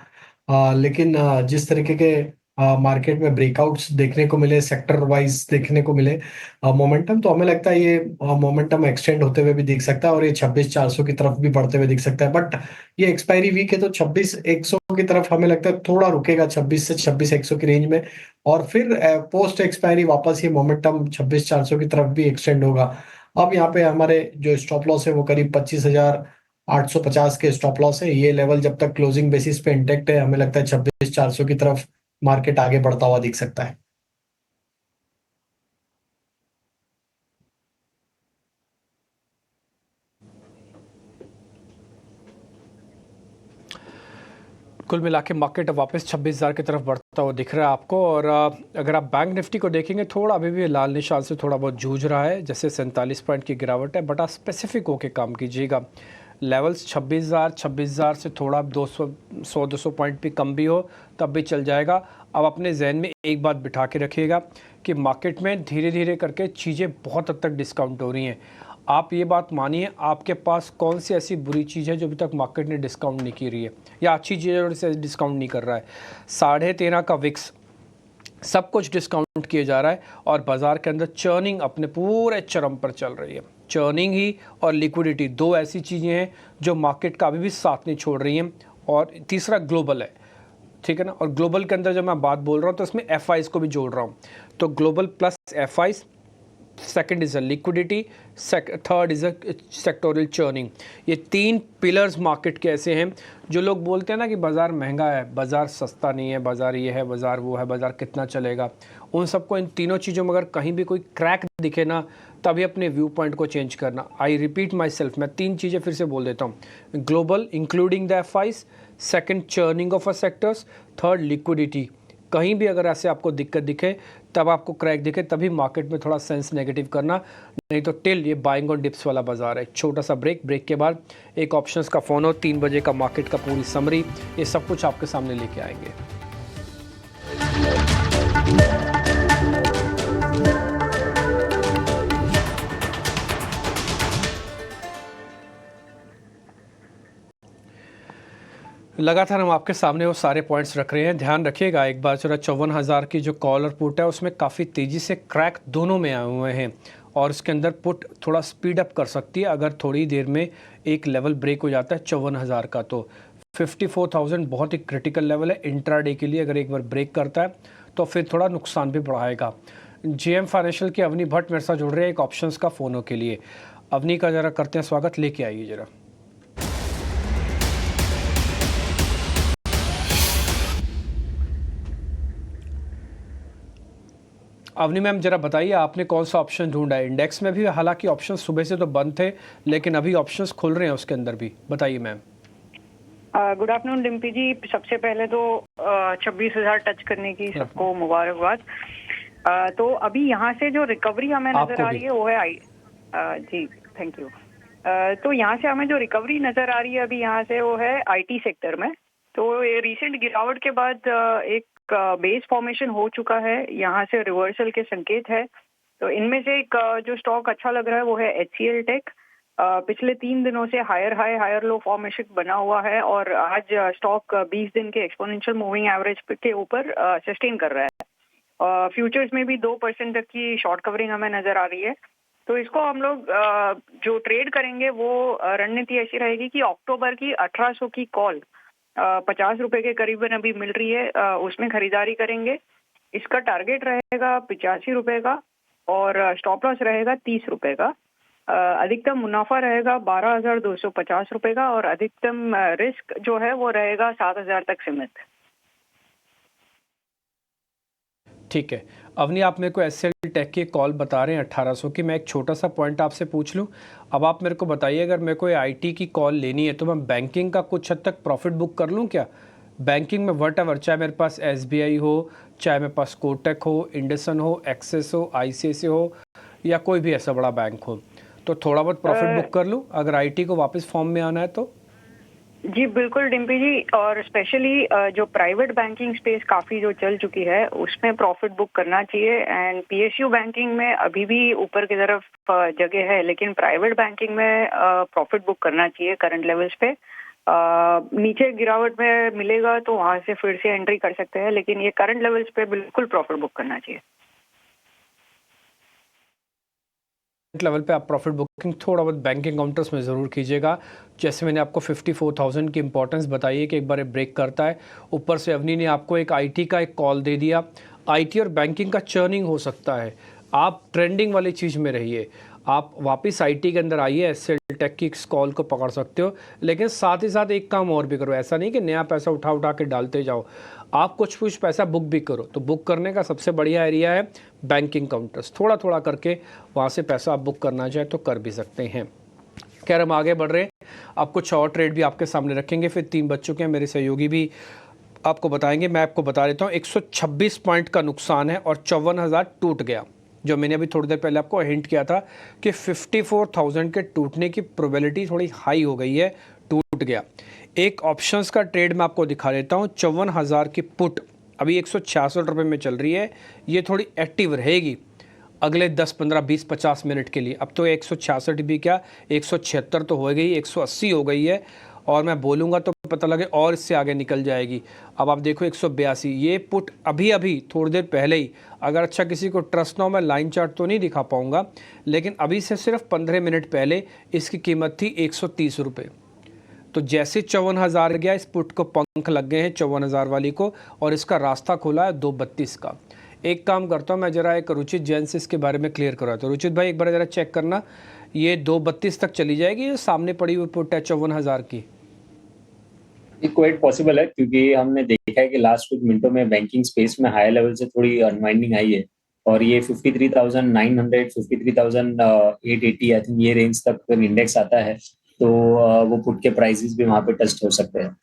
लेकिन जिस तरीके के मार्केट में ब्रेकआउट्स देखने को मिले, सेक्टर वाइज देखने को मिले मोमेंटम, तो हमें लगता है ये मोमेंटम एक्सटेंड होते हुए भी दिख सकता है और ये 26,400 की तरफ भी बढ़ते हुए दिख सकता है। बट ये एक्सपायरी वीक है, तो 26,100 की तरफ हमें लगता है थोड़ा रुकेगा 26 से 26,100 की रेंज में, और फिर पोस्ट एक्सपायरी वापस ये मोमेंटम 26,400 की तरफ भी एक्सटेंड होगा। अब यहाँ पे हमारे जो स्टॉप लॉस है वो करीब 25,850 के स्टॉप लॉस है। ये लेवल जब तक क्लोजिंग बेसिस पे इंटेक्ट है, हमें लगता है 26,400 की तरफ मार्केट आगे बढ़ता हुआ दिख सकता है। कुल मिला के मार्केट वापस 26,000 की तरफ बढ़ता हुआ दिख रहा है आपको। और अगर आप बैंक निफ्टी को देखेंगे, थोड़ा अभी भी लाल निशान से थोड़ा बहुत जूझ रहा है, जैसे 47 पॉइंट की गिरावट है। बट आप स्पेसिफिक होकर काम कीजिएगा। लेवल्स 26,000 से थोड़ा 200 पॉइंट भी कम भी हो तब भी चल जाएगा। अब अपने जहन में एक बात बिठा के रखिएगा कि मार्केट में धीरे धीरे करके चीज़ें बहुत हद तक डिस्काउंट हो रही हैं। आप ये बात मानिए, आपके पास कौन सी ऐसी बुरी चीज़ है जो अभी तक मार्केट ने डिस्काउंट नहीं की रही है, या अच्छी चीज़ है जो डिस्काउंट नहीं कर रहा है। 13.5 का विक्स, सब कुछ डिस्काउंट किया जा रहा है और बाज़ार के अंदर चर्निंग अपने पूरे चरम पर चल रही है। चर्निंग ही और लिक्विडिटी, दो ऐसी चीज़ें हैं जो मार्केट का अभी भी साथ नहीं छोड़ रही हैं। और तीसरा ग्लोबल है, ठीक है ना। और ग्लोबल के अंदर जब मैं बात बोल रहा हूँ तो इसमें एफआईज को भी जोड़ रहा हूँ। तो global plus FIIs, second is a liquidity, third is a sectoral churning. ये 3 पिलर्स मार्केट के ऐसे हैं जो लोग बोलते हैं ना कि बाज़ार महंगा है, बाज़ार सस्ता नहीं है, बाज़ार ये है, बाज़ार वो है, बाज़ार कितना चलेगा। उन सबको, इन तीनों चीज़ों में अगर कहीं भी कोई क्रैक दिखे ना, तभी अपने व्यू पॉइंट को चेंज करना। आई रिपीट माई सेल्फ, मैं 3 चीज़ें फिर से बोल देता हूँ। Global including the FIIs, second churning of a sectors, third liquidity. कहीं भी अगर ऐसे आपको दिक्कत दिखे, तब आपको क्रैक दिखे, तभी मार्केट में थोड़ा सेंस नेगेटिव करना, नहीं तो टिल ये बाइंग और डिप्स वाला बाजार है। छोटा सा ब्रेक के बाद एक ऑप्शंस का फोन हो, 3 बजे का मार्केट का पूरी समरी, ये सब कुछ आपके सामने लेके आएंगे। लगातार हम आपके सामने वो सारे पॉइंट्स रख रहे हैं। ध्यान रखिएगा, एक बार जरा 54,000 की जो कॉल और पुट है उसमें काफ़ी तेज़ी से क्रैक दोनों में आए हुए हैं और इसके अंदर पुट थोड़ा स्पीड अप कर सकती है अगर थोड़ी देर में एक लेवल ब्रेक हो जाता है 54,000 का। तो 54,000 बहुत ही क्रिटिकल लेवल है इंट्राडे के लिए। अगर एक बार ब्रेक करता है तो फिर थोड़ा नुकसान भी बढ़ाएगा। जेएम फाइनेंशियल के अवनी भट्ट मेरे साथ जुड़ रहे हैं एक ऑप्शंस का फ़ोनों के लिए। अवनी का ज़रा करते हैं स्वागत, लेके आइए ज़रा। अवनी मैम जरा बताइए, आपने कौन सा ऑप्शन ढूंढा है? इंडेक्स में भी हालांकि ऑप्शन सुबह से तो बंद थे, लेकिन अभी ऑप्शंस खुल रहे हैं उसके अंदर भी। बताइए मैम। गुड आफ्टरनून डिम्पी जी। सबसे पहले तो 26,000 टच करने की सबको मुबारकबाद। तो अभी यहाँ से जो रिकवरी हमें नजर आ रही है वो है जी थैंक यू। तो यहाँ से हमें जो रिकवरी नजर आ रही है अभी यहाँ से वो है आईटी सेक्टर में। तो ये रिसेंट गिरावट के बाद एक बेस फॉर्मेशन हो चुका है, यहाँ से रिवर्सल के संकेत है। तो इनमें से एक जो स्टॉक अच्छा लग रहा है वो है HCL टेक। पिछले 3 दिनों से higher high higher low formation बना हुआ है और आज स्टॉक 20 दिन के एक्सपोनेंशियल मूविंग एवरेज के ऊपर सस्टेन कर रहा है। फ्यूचर्स में भी 2% तक की शॉर्ट कवरिंग हमें नजर आ रही है। तो इसको हम लोग जो ट्रेड करेंगे वो रणनीति ऐसी रहेगी कि अक्टूबर की 1800 की कॉल 50 रुपए के करीबन अभी मिल रही है, उसमें खरीदारी करेंगे। इसका टारगेट रहेगा 85 रुपए का और स्टॉप लॉस रहेगा 30 रुपए का। अधिकतम मुनाफा रहेगा 12,250 रुपए का और अधिकतम रिस्क जो है वो रहेगा 7,000 तक सीमित। ठीक है अवनी, आप मेरे को HCL टेक की कॉल बता रहे हैं 1800 की। मैं एक छोटा सा पॉइंट आपसे पूछ लूं। अब आप मेरे को बताइए, अगर मेरे को आईटी की कॉल लेनी है तो मैं बैंकिंग का कुछ हद तक प्रॉफिट बुक कर लूं क्या? बैंकिंग में वटएवर, चाहे मेरे पास SBI हो, चाहे मेरे पास कोटक हो, इंडसन हो, एक्सिस हो, ICICI हो या कोई भी ऐसा बड़ा बैंक हो, तो थोड़ा बहुत प्रॉफिट बुक कर लूँ अगर आईटी को वापस फॉर्म में आना है तो? जी बिल्कुल डिम्पी जी। और स्पेशली जो प्राइवेट बैंकिंग स्पेस काफ़ी जो चल चुकी है उसमें प्रॉफिट बुक करना चाहिए। एंड PSU बैंकिंग में अभी भी ऊपर की तरफ जगह है, लेकिन प्राइवेट बैंकिंग में प्रॉफिट बुक करना चाहिए करंट लेवल्स पे। नीचे गिरावट में मिलेगा तो वहाँ से फिर से एंट्री कर सकते हैं, लेकिन ये करंट लेवल्स पे बिल्कुल प्रॉफिट बुक करना चाहिए। लेवल पे आप प्रॉफिट बुकिंग थोड़ा बहुत बैंकिंग काउंटर्स में ज़रूर कीजिएगा। जैसे मैंने आपको 54,000 की इंपॉर्टेंस बताई है कि एक बार ब्रेक करता है। ऊपर से अवनी ने आपको एक आईटी का एक कॉल दे दिया। आईटी और बैंकिंग का चर्निंग हो सकता है, आप ट्रेंडिंग वाली चीज़ में रहिए। आप वापस आईटी के अंदर आइए, HCL टेक की इस कॉल को पकड़ सकते हो, लेकिन साथ ही साथ एक काम और भी करो। ऐसा नहीं कि नया पैसा उठा उठा के डालते जाओ, आप कुछ पैसा बुक भी करो। तो बुक करने का सबसे बढ़िया एरिया है बैंकिंग काउंटर्स। थोड़ा थोड़ा करके वहाँ से पैसा आप बुक करना चाहे तो कर भी सकते हैं। खैर हम आगे बढ़ रहे हैं, अब कुछ और ट्रेड भी आपके सामने रखेंगे। फिर 3 बज चुके हैं, मेरे सहयोगी भी आपको बताएंगे। मैं आपको बता देता हूँ 126 पॉइंट का नुकसान है और 54,000 टूट गया। जो मैंने अभी थोड़ी देर पहले आपको हिंट किया था कि 54,000 के टूटने की प्रोबेबिलिटी थोड़ी हाई हो गई है, टूट गया। एक ऑप्शंस का ट्रेड मैं आपको दिखा देता हूँ। 54,000 की पुट अभी 166 रुपये में चल रही है, ये थोड़ी एक्टिव रहेगी। अगले 10, 15, 20, 50 मिनट के लिए। अब तो 166 भी क्या 176 तो हो गई, 180 हो गई है, और मैं बोलूँगा तो पता लगे और इससे आगे निकल जाएगी। अब आप देखो 182, ये पुट अभी अभी थोड़ी देर पहले ही, अगर अच्छा किसी को ट्रस्ट ना हो, मैं लाइन चार्ट तो नहीं दिखा पाऊँगा, लेकिन अभी से सिर्फ 15 मिनट पहले इसकी कीमत थी 130 रुपये। तो जैसे 54,000 गया, इस पुट को पंख लग गए हैं 54,000 वाली को, और इसका रास्ता खुला है 232 का। एक काम करता हूँ मैं, जरा एक रुचित जैन से इसके बारे में क्लियर करवाता हूँ। रुचित भाई एक बार ज़रा चेक करना, ये 232 तक चली जाएगी, ये सामने पड़ी हुई पुट है 54,000 की। ये क्वाइट पॉसिबल है, क्योंकि हमने देखा है कि लास्ट कुछ मिनटों में बैंकिंग स्पेस में हायर लेवल से थोड़ी अनवाइंडिंग आई है, और ये 53,900, 53,880 आई थिंक ये रेंज तक इंडेक्स आता है, तो वो पुट के प्राइसेस भी वहां पे टेस्ट हो सकते हैं।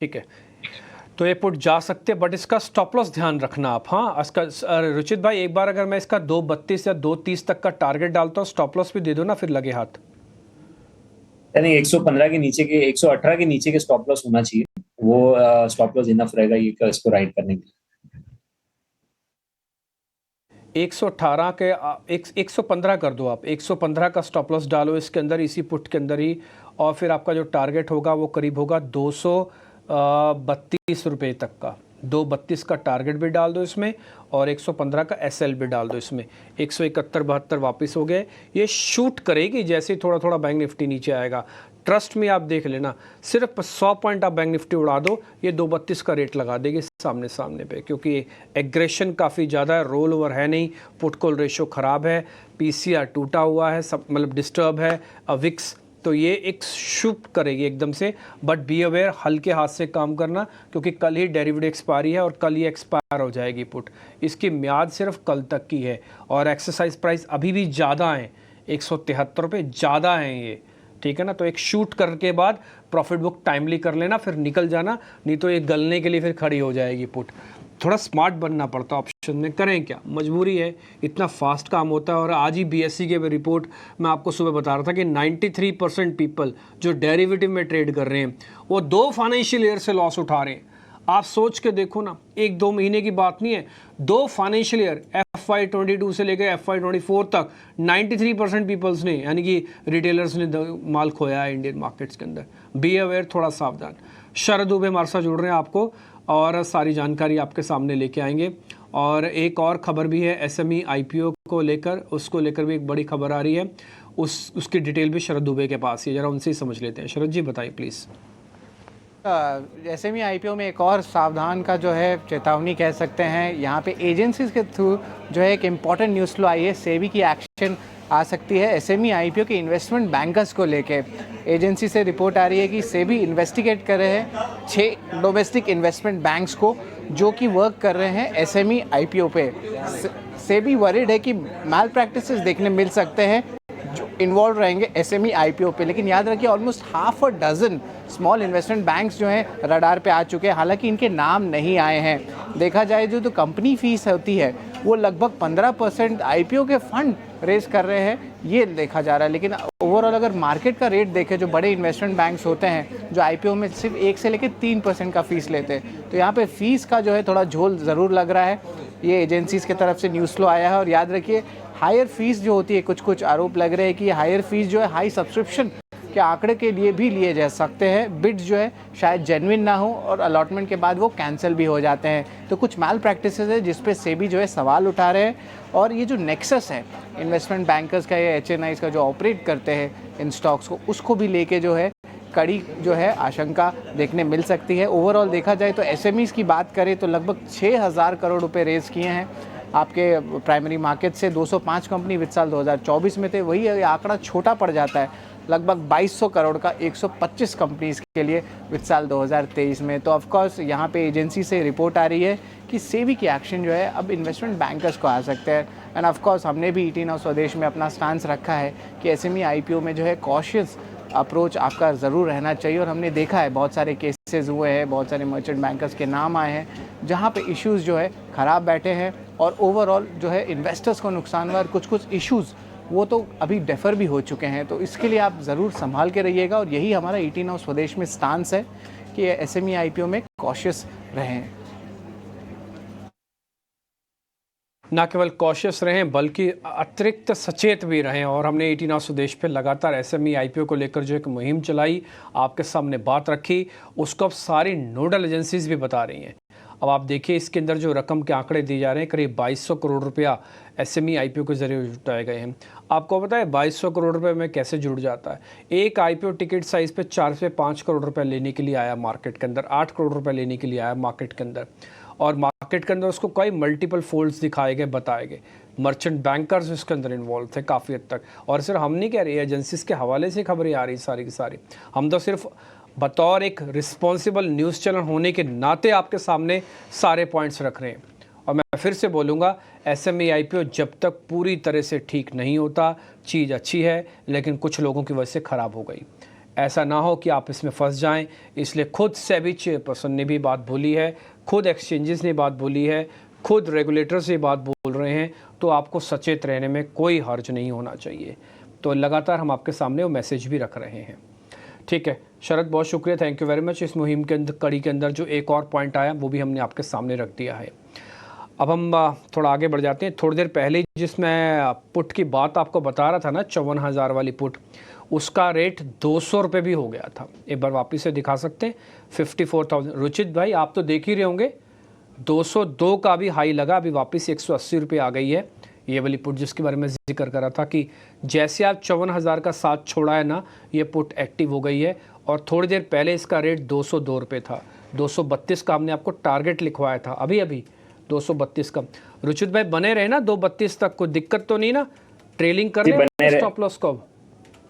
ठीक है, तो ये पुट जा सकते हैं, बट इसका स्टॉप लॉस ध्यान रखना आप। हाँ, इसका रुचित भाई एक बार अगर मैं इसका 232 या 230 तक का टारगेट डालता हूँ, स्टॉप लॉस भी दे दो ना, फिर लगे हाथ। यानी 115 के नीचे के, 118 के नीचे के स्टॉप लॉस होना चाहिए, वो स्टॉप लॉस इनफ रहेगा ये इसको राइड करने के लिए। 118 के 115 कर दो आप, 115 का स्टॉप लॉस डालो इसके अंदर, इसी पुट के अंदर ही, और फिर आपका जो टारगेट होगा वो करीब होगा 232 रुपये तक का। 232 का टारगेट भी डाल दो इसमें, और 115 का एसएल भी डाल दो इसमें। 171-72 वापस हो गए, ये शूट करेगी जैसे ही थोड़ा थोड़ा बैंक निफ्टी नीचे आएगा। ट्रस्ट में आप देख लेना, सिर्फ 100 पॉइंट आप बैंक निफ्टी उड़ा दो, ये 232 का रेट लगा देगी सामने पे, क्योंकि एग्रेशन काफ़ी ज़्यादा है, रोल ओवर है नहीं, पुट कॉल रेशो ख़राब है, पीसीआर टूटा हुआ है, सब मतलब डिस्टर्ब है, विक्स, तो ये एक शूट करेगी एकदम से। बट बी अवेयर, हल्के हाथ से काम करना, क्योंकि कल ही डेरिवेटिव एक्सपायरी है और कल ही एक्सपायर हो जाएगी पुट। इसकी म्याद सिर्फ कल तक की है, और एक्सरसाइज प्राइस अभी भी ज़्यादा है, 173 रुपये ज़्यादा हैं ये, ठीक है ना। तो एक शूट करके बाद प्रॉफिट बुक टाइमली कर लेना, फिर निकल जाना, नहीं तो ये गलने के लिए फिर खड़ी हो जाएगी पुट। थोड़ा स्मार्ट बनना पड़ता है ऑप्शन में, करें क्या, मजबूरी है, इतना फास्ट काम होता है। और आज ही बीएसई के रिपोर्ट मैं आपको सुबह बता रहा था कि 93% पीपल जो डेरिवेटिव में ट्रेड कर रहे हैं वो 2 फाइनेंशियल ईयर से लॉस उठा रहे हैं। आप सोच के देखो ना, 1-2 महीने की बात नहीं है, 2 फाइनेंशियल ईयर FY22 से लेकर FY24 तक 93% पीपल्स ने, यानी कि रिटेलर्स ने माल खोया है इंडियन मार्केट्स के अंदर। बी अवेयर, थोड़ा सावधान। शरद दुबे हमारे साथ जुड़ रहे हैं आपको, और सारी जानकारी आपके सामने लेके आएंगे। और एक और खबर भी है SME IPO को लेकर, उसको लेकर भी एक बड़ी खबर आ रही है, उसकी डिटेल भी शरद दुबे के पास ही, जरा उनसे ही समझ लेते हैं। शरद जी बताइए प्लीज़। SME IPO में एक और सावधान का जो है चेतावनी कह सकते हैं, यहाँ पे एजेंसीज के थ्रू जो है एक इम्पॉर्टेंट न्यूज़ फ्लो आई है, सेबी की एक्शन आ सकती है SME IPO के इन्वेस्टमेंट बैंकर्स को लेके। एजेंसी से रिपोर्ट आ रही है कि सेबी इन्वेस्टिगेट कर रहे हैं 6 डोमेस्टिक इन्वेस्टमेंट बैंक्स को जो कि वर्क कर रहे हैं SME IPO पे। सेबी वरीड है कि मैल प्रैक्टिसेस देखने मिल सकते हैं जो इन्वॉल्व रहेंगे SME IPO पे। लेकिन याद रखिए almost half a dozen small investment banks जो हैं रडार पे आ चुके हैं, हालांकि इनके नाम नहीं आए हैं। देखा जाए जो तो कंपनी फीस होती है वो लगभग 15% IPO के फंड रेज कर रहे हैं, ये देखा जा रहा है। लेकिन ओवरऑल अगर मार्केट का रेट देखें, जो बड़े इन्वेस्टमेंट बैंक्स होते हैं जो IPO में सिर्फ 1 से लेकर 3% का फीस लेते हैं, तो यहाँ पे फीस का जो है थोड़ा झोल ज़रूर लग रहा है। ये एजेंसीज़ की तरफ से न्यूज़ फ्लो आया है। और याद रखिए हायर फीस जो होती है, कुछ आरोप लग रहे हैं कि हायर फीस जो है हाई सब्सक्रिप्शन के आंकड़े के लिए भी लिए जा सकते हैं। बिड्स जो है शायद जेन्युइन ना हो और अलॉटमेंट के बाद वो कैंसिल भी हो जाते हैं। तो कुछ मैल प्रैक्टिसेस है जिस पे सेबी जो है सवाल उठा रहे हैं। और ये जो नेक्सस है इन्वेस्टमेंट बैंकर्स का या HNIs का जो ऑपरेट करते हैं इन स्टॉक्स को, उसको भी लेके जो है कड़ी जो है आशंका देखने मिल सकती है। ओवरऑल देखा जाए तो SMEs की बात करें तो लगभग 6,000 करोड़ रुपए रेज़ किए हैं आपके प्राइमरी मार्केट से। 205 कंपनी वित्त साल 2024 में थे, वही आंकड़ा छोटा पड़ जाता है लगभग 2200 करोड़ का 125 कंपनीज के लिए वित्त साल 2023 में। तो ऑफकोर्स यहाँ पे एजेंसी से रिपोर्ट आ रही है कि सेबी की एक्शन जो है अब इन्वेस्टमेंट बैंकर्स को आ सकते हैं। एंड ऑफकोर्स हमने भी ET Now स्वदेश में अपना स्टांस रखा है कि SME IPO में जो है कॉशियस अप्रोच आपका ज़रूर रहना चाहिए। और हमने देखा है बहुत सारे केसेस हुए हैं, बहुत सारे मर्चेंट बैंकर्स के नाम आए हैं जहाँ पे इश्यूज़ जो है ख़राब बैठे हैं और ओवरऑल जो है इन्वेस्टर्स को नुकसान हुआ। और कुछ इश्यूज़ वो तो अभी डेफर भी हो चुके हैं, तो इसके लिए आप ज़रूर संभाल के रहिएगा। और यही हमारा ET Now स्वदेश में स्टांस है कि SME IPO में कॉशियस रहें। ना केवल कॉशियस रहें बल्कि अतिरिक्त सचेत भी रहें। और हमने 18 आवर्स देश पे लगातार एसएमई आईपीओ को लेकर जो एक मुहिम चलाई, आपके सामने बात रखी, उसको अब सारी नोडल एजेंसीज भी बता रही हैं। अब आप देखिए इसके अंदर जो रकम के आंकड़े दिए जा रहे हैं, करीब 2200 करोड़ रुपया एसएमई आईपीओ के जरिए जुटाए गए हैं। आपको पता है 2200 करोड़ रुपए में कैसे जुड़ जाता है? एक आईपीओ टिकट साइज़ पे 4 से 5 करोड़ रुपए लेने के लिए आया मार्केट के अंदर, 8 करोड़ रुपए लेने के लिए आया मार्केट के अंदर, और मार्केट के अंदर उसको कई मल्टीपल फोल्ड्स दिखाए गए, बताए गए। मर्चेंट बैंकर्स इसके अंदर इन्वॉल्व थे काफ़ी हद तक। और सिर्फ हम नहीं कह रहे, एजेंसीज के हवाले से खबरें आ रही सारी की सारी। हम तो सिर्फ बतौर एक रिस्पॉन्सिबल न्यूज़ चैनल होने के नाते आपके सामने सारे पॉइंट्स रख रहे हैं। और मैं फिर से बोलूँगा, एसएमई आईपीओ जब तक पूरी तरह से ठीक नहीं होता, चीज़ अच्छी है लेकिन कुछ लोगों की वजह से ख़राब हो गई। ऐसा ना हो कि आप इसमें फंस जाएं। इसलिए खुद सेबी चेयरपर्सन ने भी बात बोली है, खुद एक्सचेंजेस ने बात बोली है, खुद रेगुलेटर से बात बोल रहे हैं, तो आपको सचेत रहने में कोई हर्ज नहीं होना चाहिए। तो लगातार हम आपके सामने वो मैसेज भी रख रहे हैं। ठीक है शरद, बहुत शुक्रिया, थैंक यू वेरी मच। इस मुहिम के अंदर कड़ी के अंदर जो एक और पॉइंट आया वो भी हमने आपके सामने रख दिया है। अब हम थोड़ा आगे बढ़ जाते हैं। थोड़ी देर पहले जिसमें पुट की बात आपको बता रहा था ना, 54,000 वाली पुट, उसका रेट 200 रुपये भी हो गया था। एक बार वापस से दिखा सकते हैं, 54,000। रुचित भाई आप तो देख ही रहे होंगे, 202 का भी हाई लगा, अभी वापस 180 रुपये आ गई है ये वाली पुट, जिसके बारे में जिक्र कर रहा था कि जैसे आप 54,000 का साथ छोड़ा है ना, ये पुट एक्टिव हो गई है। और थोड़ी देर पहले इसका रेट 202 रुपये था, 232 का हमने आपको टारगेट लिखवाया था, अभी 232 का। रुचित भाई बने रहे ना 232 तक, कोई दिक्कत तो नहीं ना? ट्रेलिंग कर रहे स्टॉप लॉस को?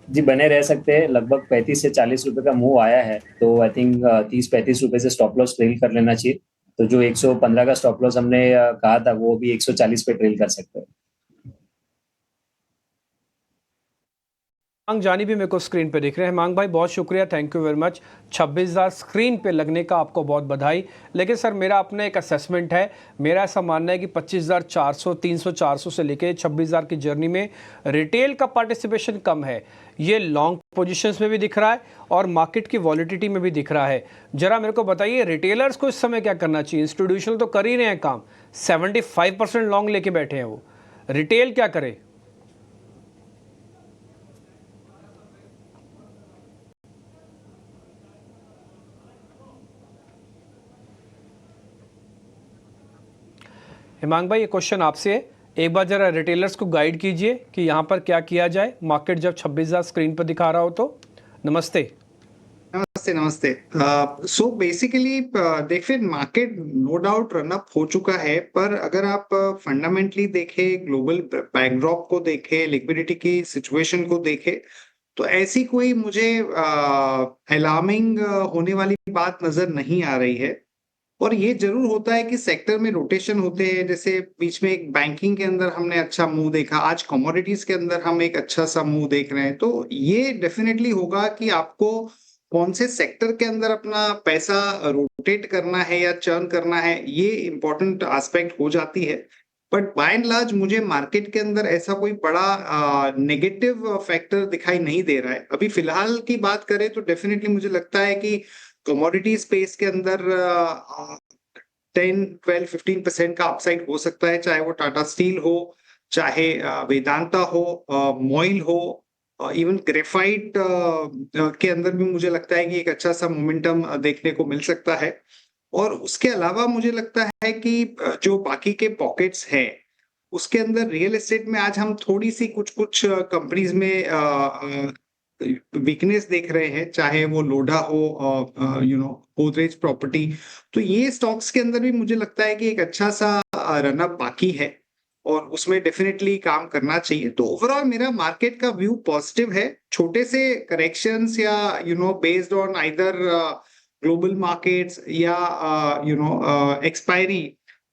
जी बने रह सकते हैं। लगभग 35 से 40 रुपए का मूव आया है, तो आई थिंक 30-35 रुपए से स्टॉप लॉस ट्रेल कर लेना चाहिए। तो जो 115 का स्टॉप लॉस हमने कहा था, वो भी 140 पे ट्रेल कर सकते हैं। मांग जानी भी मेरे को स्क्रीन पे दिख रहे हैं। मांग भाई बहुत शुक्रिया, thank you very much. 26,000 screen पे लगने का आपको बहुत बधाई। लेकिन सर मेरा अपना एक असेसमेंट है, मेरा ऐसा मानना है कि 25,400, 300, 400 से लेके 26,000 की जर्नी में रिटेल का पार्टिसिपेशन कम है। ये लॉन्ग पोजीशंस में भी दिख रहा है और मार्केट की वॉलिटिलिटी में भी दिख रहा है। जरा मेरे को बताइए रिटेलर्स को इस समय क्या करना चाहिए? इंस्टीट्यूशनल तो कर ही रहे हैं काम, 75% लॉन्ग लेके बैठे हैं वो, रिटेल क्या करे? हिमांग भाई ये क्वेश्चन आपसे है, एक बार जरा रिटेलर्स को गाइड कीजिए कि यहाँ पर क्या किया जाए, मार्केट जब 26,000 स्क्रीन पर दिखा रहा हो तो। नमस्ते। नमस्ते। सो बेसिकली देखिए market no doubt run up हो चुका है, पर अगर आप फंडामेंटली देखें, ग्लोबल बैकड्रॉप को देखें, लिक्विडिटी की सिचुएशन को देखें, तो ऐसी कोई मुझे अलार्मिंग होने वाली बात नजर नहीं आ रही है। और ये जरूर होता है कि सेक्टर में रोटेशन होते हैं, जैसे बीच में एक बैंकिंग के अंदर हमने अच्छा मूव देखा, आज कमोडिटीज के अंदर हम एक अच्छा सा मूव देख रहे हैं। तो ये डेफिनेटली होगा कि आपको कौन से सेक्टर के अंदर अपना पैसा रोटेट करना है या चर्न करना है, ये इंपॉर्टेंट एस्पेक्ट हो जाती है। बट बाय एंड लार्ज मुझे मार्केट के अंदर ऐसा कोई बड़ा नेगेटिव फैक्टर दिखाई नहीं दे रहा है। अभी फिलहाल की बात करें तो डेफिनेटली मुझे लगता है कि कमोडिटी स्पेस के अंदर 10, 12, 15% का अपसाइड हो सकता है, चाहे वो टाटा स्टील हो, चाहे वेदांता हो, मॉइल हो, इवन ग्रेफाइट के अंदर भी मुझे लगता है कि एक अच्छा सा मोमेंटम देखने को मिल सकता है। और उसके अलावा मुझे लगता है कि जो बाकी के पॉकेट्स हैं उसके अंदर रियल एस्टेट में आज हम थोड़ी सी कुछ कंपनीज में वीकनेस देख रहे हैं, चाहे वो लोढ़ा हो, गोदरेज प्रॉपर्टी। तो ये स्टॉक्स के अंदर भी मुझे लगता है कि एक अच्छा सा रनअप बाकी है और उसमें डेफिनेटली काम करना चाहिए। तो ओवरऑल मेरा मार्केट का व्यू पॉजिटिव है। छोटे से करेक्शंस या based on either global markets या एक्सपायरी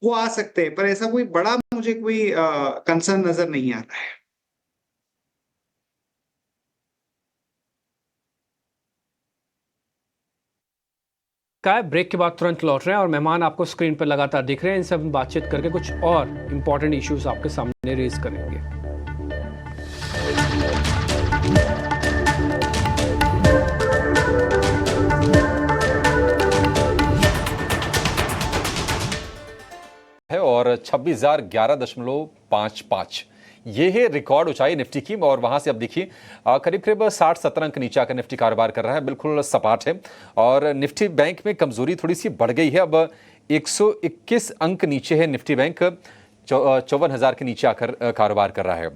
वो आ सकते हैं, पर ऐसा कोई बड़ा मुझे कोई कंसर्न नजर नहीं आ रहा है। ब्रेक के बाद तुरंत लौट रहे हैं और मेहमान आपको स्क्रीन पर लगातार दिख रहे हैं। इनसे हम बातचीत करके कुछ और इम्पोर्टेंट इश्यूज आपके सामने रेज करेंगे। है और 26,011.55 ये है रिकॉर्ड ऊंचाई निफ्टी की। और वहां से अब देखिए करीब करीब 60-70 अंक नीचे आकर निफ्टी कारोबार कर रहा है, बिल्कुल सपाट है। और निफ्टी बैंक में कमजोरी थोड़ी सी बढ़ गई है, अब 121 अंक नीचे है निफ्टी बैंक, 54,000 के नीचे आकर कारोबार कर रहा है।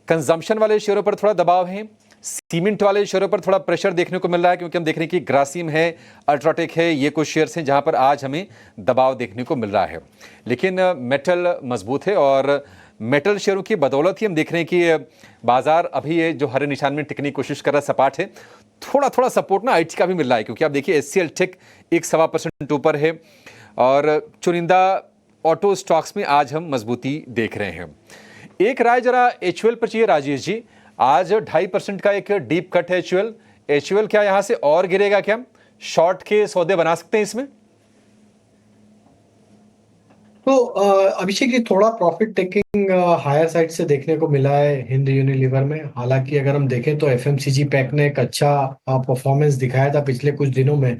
कंजम्पशन वाले शेयरों पर थोड़ा दबाव है, सीमेंट वाले शेयरों पर थोड़ा प्रेशर देखने को मिल रहा है, क्योंकि हम देख रहे हैं कि ग्रासिम है, अल्ट्राटेक है, ये कुछ शेयर्स हैं जहां पर आज हमें दबाव देखने को मिल रहा है। लेकिन मेटल मजबूत है और मेटल शेयरों की बदौलत ही हम देख रहे हैं कि बाजार अभी ये जो हरे निशान में टिकने की कोशिश कर रहा है, सपाट है। थोड़ा थोड़ा सपोर्ट ना आईटी का भी मिल रहा है, क्योंकि आप देखिए एचसीएल टेक 1.25% ऊपर है और चुनिंदा ऑटो स्टॉक्स में आज हम मजबूती देख रहे हैं। एक राय जरा एचयूएल पर चाहिए राजेश जी, आज 2.5% का एक डीप कट है एचयूएल। एचयूएल क्या यहां से और गिरेगा क्या? शॉर्ट के सौदे बना सकते हैं इसमें? तो अभिषेक जी, थोड़ा प्रॉफिट टेकिंग हायर साइड से देखने को मिला है हिंद यूनिलीवर में। हालांकि अगर हम देखें तो एफएमसीजी पैक ने एक अच्छा परफॉर्मेंस दिखाया था पिछले कुछ दिनों में।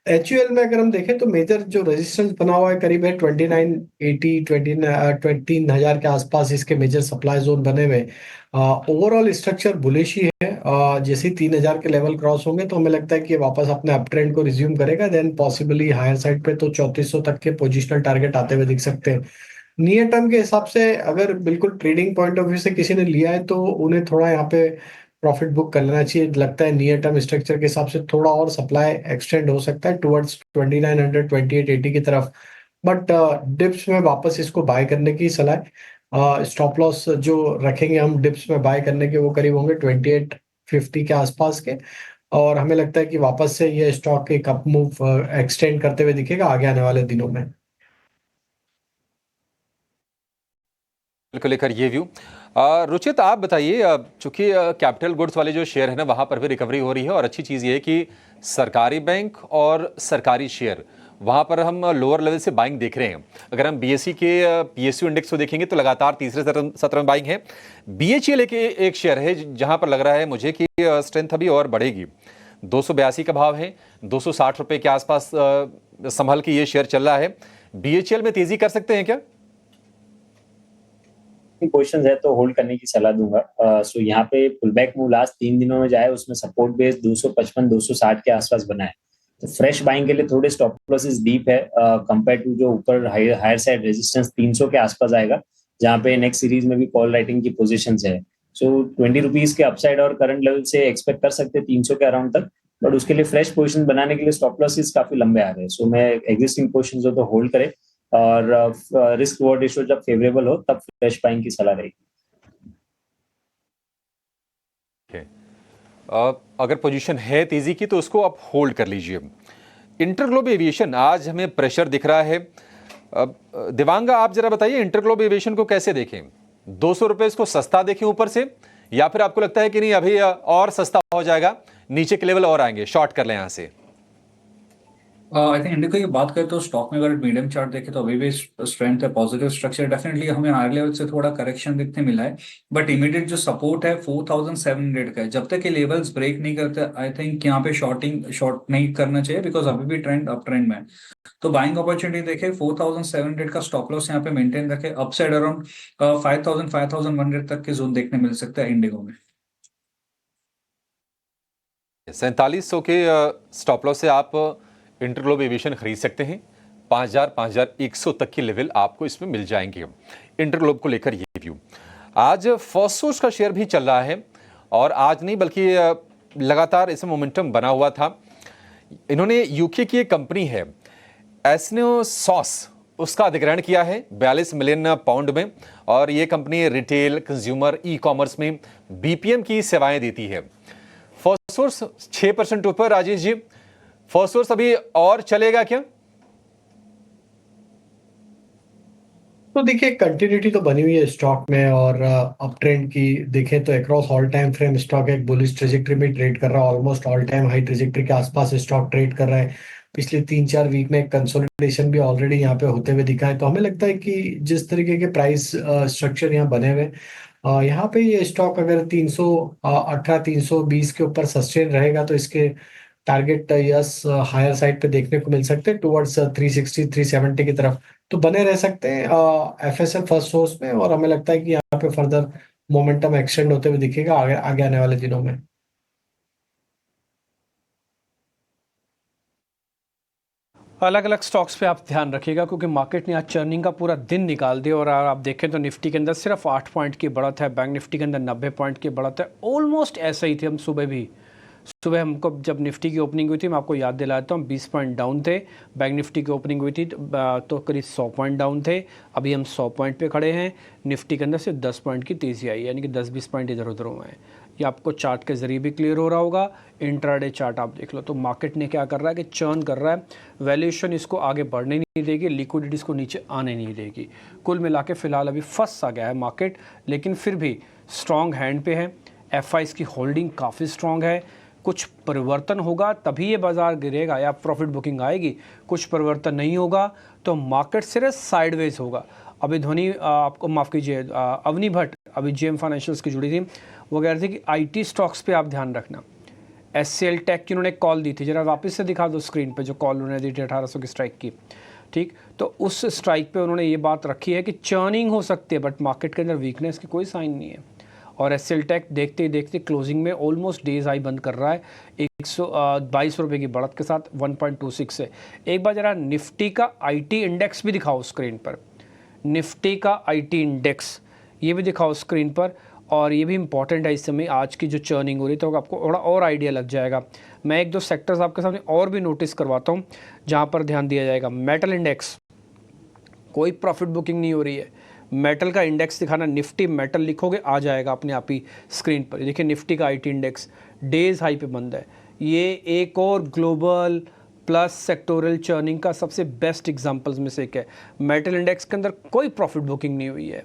एचयूएल में अगर हम देखें तो मेजर जो रेजिस्टेंस बना हुआ है करीब है 2980, 23,000 के आसपास इसके मेजर सप्लाई जोन बने हुए। ओवरऑल स्ट्रक्चर बुलिश ही है। जैसे ही 3,000 के लेवल क्रॉस होंगे तो हमें लगता है कि ये वापस अपने अप ट्रेंड को रिज्यूम करेगा, देन पॉसिबली हायर साइड पे तो 3400 तक के पोजिशनल टारगेट आते हुए दिख सकते हैं। नियर टर्म के हिसाब से अगर बिल्कुल ट्रेडिंग पॉइंट ऑफ व्यू से किसी ने लिया है तो उन्हें थोड़ा यहाँ पे प्रॉफिट बुक कर लेना चाहिए। लगता है नियर टर्म स्ट्रक्चर के हिसाब से थोड़ा और सप्लाई एक्सटेंड हो सकता है टुवर्ड्स 2900, 2880 की तरफ। बट डिप्स में वापस इसको बाय करने की सलाह है। स्टॉप लॉस जो रखेंगे हम डिप्स में बाय करने के वो करीब होंगे 2850 के आसपास के। और हमें लगता है कि वापस से ये स्टॉक एक अप मूव एक्सटेंड करते हुए दिखेगा आगे आने वाले दिनों में। को लेकर ये व्यू। रुचित आप बताइए, चूंकि कैपिटल गुड्स वाले जो शेयर है ना वहां पर भी रिकवरी हो रही है, और अच्छी चीज़ ये है कि सरकारी बैंक और सरकारी शेयर वहां पर हम लोअर लेवल से बाइंग देख रहे हैं। अगर हम बीएसई के पीएसयू इंडेक्स को देखेंगे तो लगातार तीसरे सत्र में बाइंग है। बीएचईएल के एक शेयर है जहां पर लग रहा है मुझे कि स्ट्रेंथ अभी और बढ़ेगी। 282 का भाव है, 260 रुपए के आसपास संभल के ये शेयर चल रहा है। बीएचईएल में तेजी कर सकते हैं क्या? पोजिशन है तो होल्ड करने की सलाह दूंगा। सो यहाँ पे पुल बैक मूव लास्ट 3 दिनों में जाए, उसमें सपोर्ट बेस 255, 260 के आसपास बना है। तो फ्रेश बाइंग के लिए थोड़े स्टॉप लॉसेस डीप है कंपेयर टू जो ऊपर हायर साइड रेजिस्टेंस 300 के आसपास आएगा, जहाँ पे नेक्स्ट सीरीज में भी कॉल राइटिंग की पोजीशंस है। सो 20 रुपीज के अपसाइड और करंट लेवल से एक्सपेक्ट कर सकते हैं 300 के अराउंड तक। बट उसके लिए फ्रेश पोजीशन बनाने के लिए स्टॉप लॉसेस काफी लंबे आ रहे हैं। सो मैं एग्जिस्टिंग पोजीशन हो तो होल्ड करें, और रिस्क रिवॉर्ड रेशियो जब फेवरेबल हो तब फ्रेश बाइंग की सलाह रहेगी। अगर पोजीशन है तेजी की तो उसको आप होल्ड कर लीजिए। इंटरग्लोब एविएशन आज हमें प्रेशर दिख रहा है। दिवांगा आप जरा बताइए इंटरग्लोब एविएशन को कैसे देखें? 200 रुपए इसको सस्ता देखें ऊपर से, या फिर आपको लगता है कि नहीं अभी और सस्ता हो जाएगा, नीचे के लेवल और आएंगे, शॉर्ट कर लें यहां से? आई थिंक इंडिको की बात करें तो स्टॉक में अगर मीडियम चार्ट देखें तो अभी भी स्ट्रेंथ है, पॉजिटिव स्ट्रक्चर। डेफिनेटली हमें हायर लेवल से थोड़ा करेक्शन दिखने मिला है, बट इमीडिएट जो सपोर्ट है 4700 का है। जब तक ये लेवल्स ब्रेक नहीं करते आई थिंक यहाँ पे शॉर्ट नहीं करना चाहिए, बिकॉज अभी भी ट्रेंड अप ट्रेंड में है। तो बाइंग अपॉर्चुनिटी देखे, 4700 का स्टॉप लॉस यहाँ पे मेंटेन रखे। अपसाइड अराउंड 5000, 5100 तक के जोन देखने मिल सकता है इंडिगो में। 4700 के स्टॉप लॉस से आप इंटरग्लोब एविएशन खरीद सकते हैं। 5000, 5100 तक की लेवल आपको इसमें मिल जाएंगे। इंटरग्लोब को लेकर ये व्यू। आज फॉस्सोर्स का शेयर भी चल रहा है, और आज नहीं बल्कि लगातार इसमें मोमेंटम बना हुआ था। इन्होंने यूके की एक कंपनी है एस्नेसॉस, उसका अधिग्रहण किया है 42 मिलियन पाउंड में, और ये company retail, consumer, e commerce में बीपीएम की सेवाएं देती है। फॉस्सोर्स 6% ऊपर। राजेश जी, फॉस्सोर्स अभी और चलेगा क्या? तो देखिए कंटिन्यूटी तो बनी हुई है स्टॉक में, और अप ट्रेंड की देखें तो across all time frame stock एक बुलिश ट्रेजेक्टरी में ट्रेड कर रहा है। Almost all time high trajectory के आसपास स्टॉक ट्रेड कर रहा है। पिछले 3-4 वीक में कंसोलिडेशन भी ऑलरेडी यहाँ पे होते हुए दिखा है। तो हमें लगता है कि जिस तरीके के प्राइस स्ट्रक्चर यहाँ बने हुए, यहाँ पे ये स्टॉक अगर 318, 320 के ऊपर सस्टेन रहेगा तो इसके टारगेट यस हायर साइड पे देखने को मिल सकते हैं टुवर्ड्स 360 370 की तरफ, तो बने रह सकते हैं एफएसएल फर्स्ट सोर्स में, और हमें लगता है कि यहाँ पे फर्दर मोमेंटम एक्सटेंड होते हुए दिखेगा आगे आगे आने वाले दिनों में। अलग अलग स्टॉक्स पे आप ध्यान रखिएगा क्योंकि मार्केट ने आज चर्निंग का पूरा दिन निकाल दिया और आप देखें तो निफ्टी के अंदर सिर्फ 8 पॉइंट की बढ़त है, बैंक निफ्टी के अंदर 90 पॉइंट की बढ़त है। ऑलमोस्ट ऐसा ही थे हम सुबह हमको जब निफ्टी की ओपनिंग हुई थी, मैं आपको याद दिलाता हूँ, 20 पॉइंट डाउन थे। बैंक निफ्टी की ओपनिंग हुई थी तो करीब 100 पॉइंट डाउन थे। अभी हम 100 पॉइंट पे खड़े हैं। निफ्टी के अंदर से 10 पॉइंट की तेज़ी आई, यानी कि 10-20 पॉइंट इधर उधर हुए हैं। ये आपको चार्ट के ज़रिए भी क्लियर हो रहा होगा। इंट्राडे चार्ट आप देख लो तो मार्केट ने क्या कर रहा है कि चर्न कर रहा है। वैल्यूएशन इसको आगे बढ़ने नहीं देगी, लिक्विडिटी इसको नीचे आने नहीं देगी। कुल मिला के फ़िलहाल अभी फंस सा गया है मार्केट, लेकिन फिर भी स्ट्रॉन्ग हैंड पे है। एफआईज़ की होल्डिंग काफ़ी स्ट्रॉन्ग है। कुछ परिवर्तन होगा तभी ये बाज़ार गिरेगा या प्रॉफिट बुकिंग आएगी। कुछ परिवर्तन नहीं होगा तो मार्केट सिर्फ साइडवेज होगा। अभी ध्वनि आपको माफ़ कीजिए, अवनी भट्ट अभी जेएम फाइनेंशियल्स की जुड़ी थी, वो कह रही थी कि आईटी स्टॉक्स पे आप ध्यान रखना। एचसीएल टेक की उन्होंने कॉल दी थी, जरा वापस से दिखा दो स्क्रीन पे जो कॉल उन्होंने दी थी 1800 की स्ट्राइक की। ठीक, तो उस स्ट्राइक पे उन्होंने ये बात रखी है कि चर्निंग हो सकती है बट मार्केट के अंदर वीकनेस की कोई साइन नहीं है। और एचसीएल टेक देखते ही देखते क्लोजिंग में ऑलमोस्ट डेज हाई बंद कर रहा है 122 रुपये की बढ़त के साथ 1.26 से। एक बार जरा निफ्टी का आईटी इंडेक्स भी दिखाओ स्क्रीन पर। निफ्टी का आईटी इंडेक्स ये भी दिखाओ स्क्रीन पर, और ये भी इंपॉर्टेंट है इस समय आज की जो चर्निंग हो रही है, तो आपको थोड़ा और आइडिया लग जाएगा। मैं एक दो सेक्टर्स आपके सामने और भी नोटिस करवाता हूँ जहाँ पर ध्यान दिया जाएगा। मेटल इंडेक्स, कोई प्रॉफिट बुकिंग नहीं हो रही है। मेटल का इंडेक्स दिखाना, निफ्टी मेटल लिखोगे आ जाएगा अपने आप ही स्क्रीन पर। देखिए निफ्टी का आईटी इंडेक्स डेज हाई पे बंद है। ये एक और ग्लोबल प्लस सेक्टोरल चर्निंग का सबसे बेस्ट एग्जांपल्स में से एक है। मेटल इंडेक्स के अंदर कोई प्रॉफिट बुकिंग नहीं हुई है।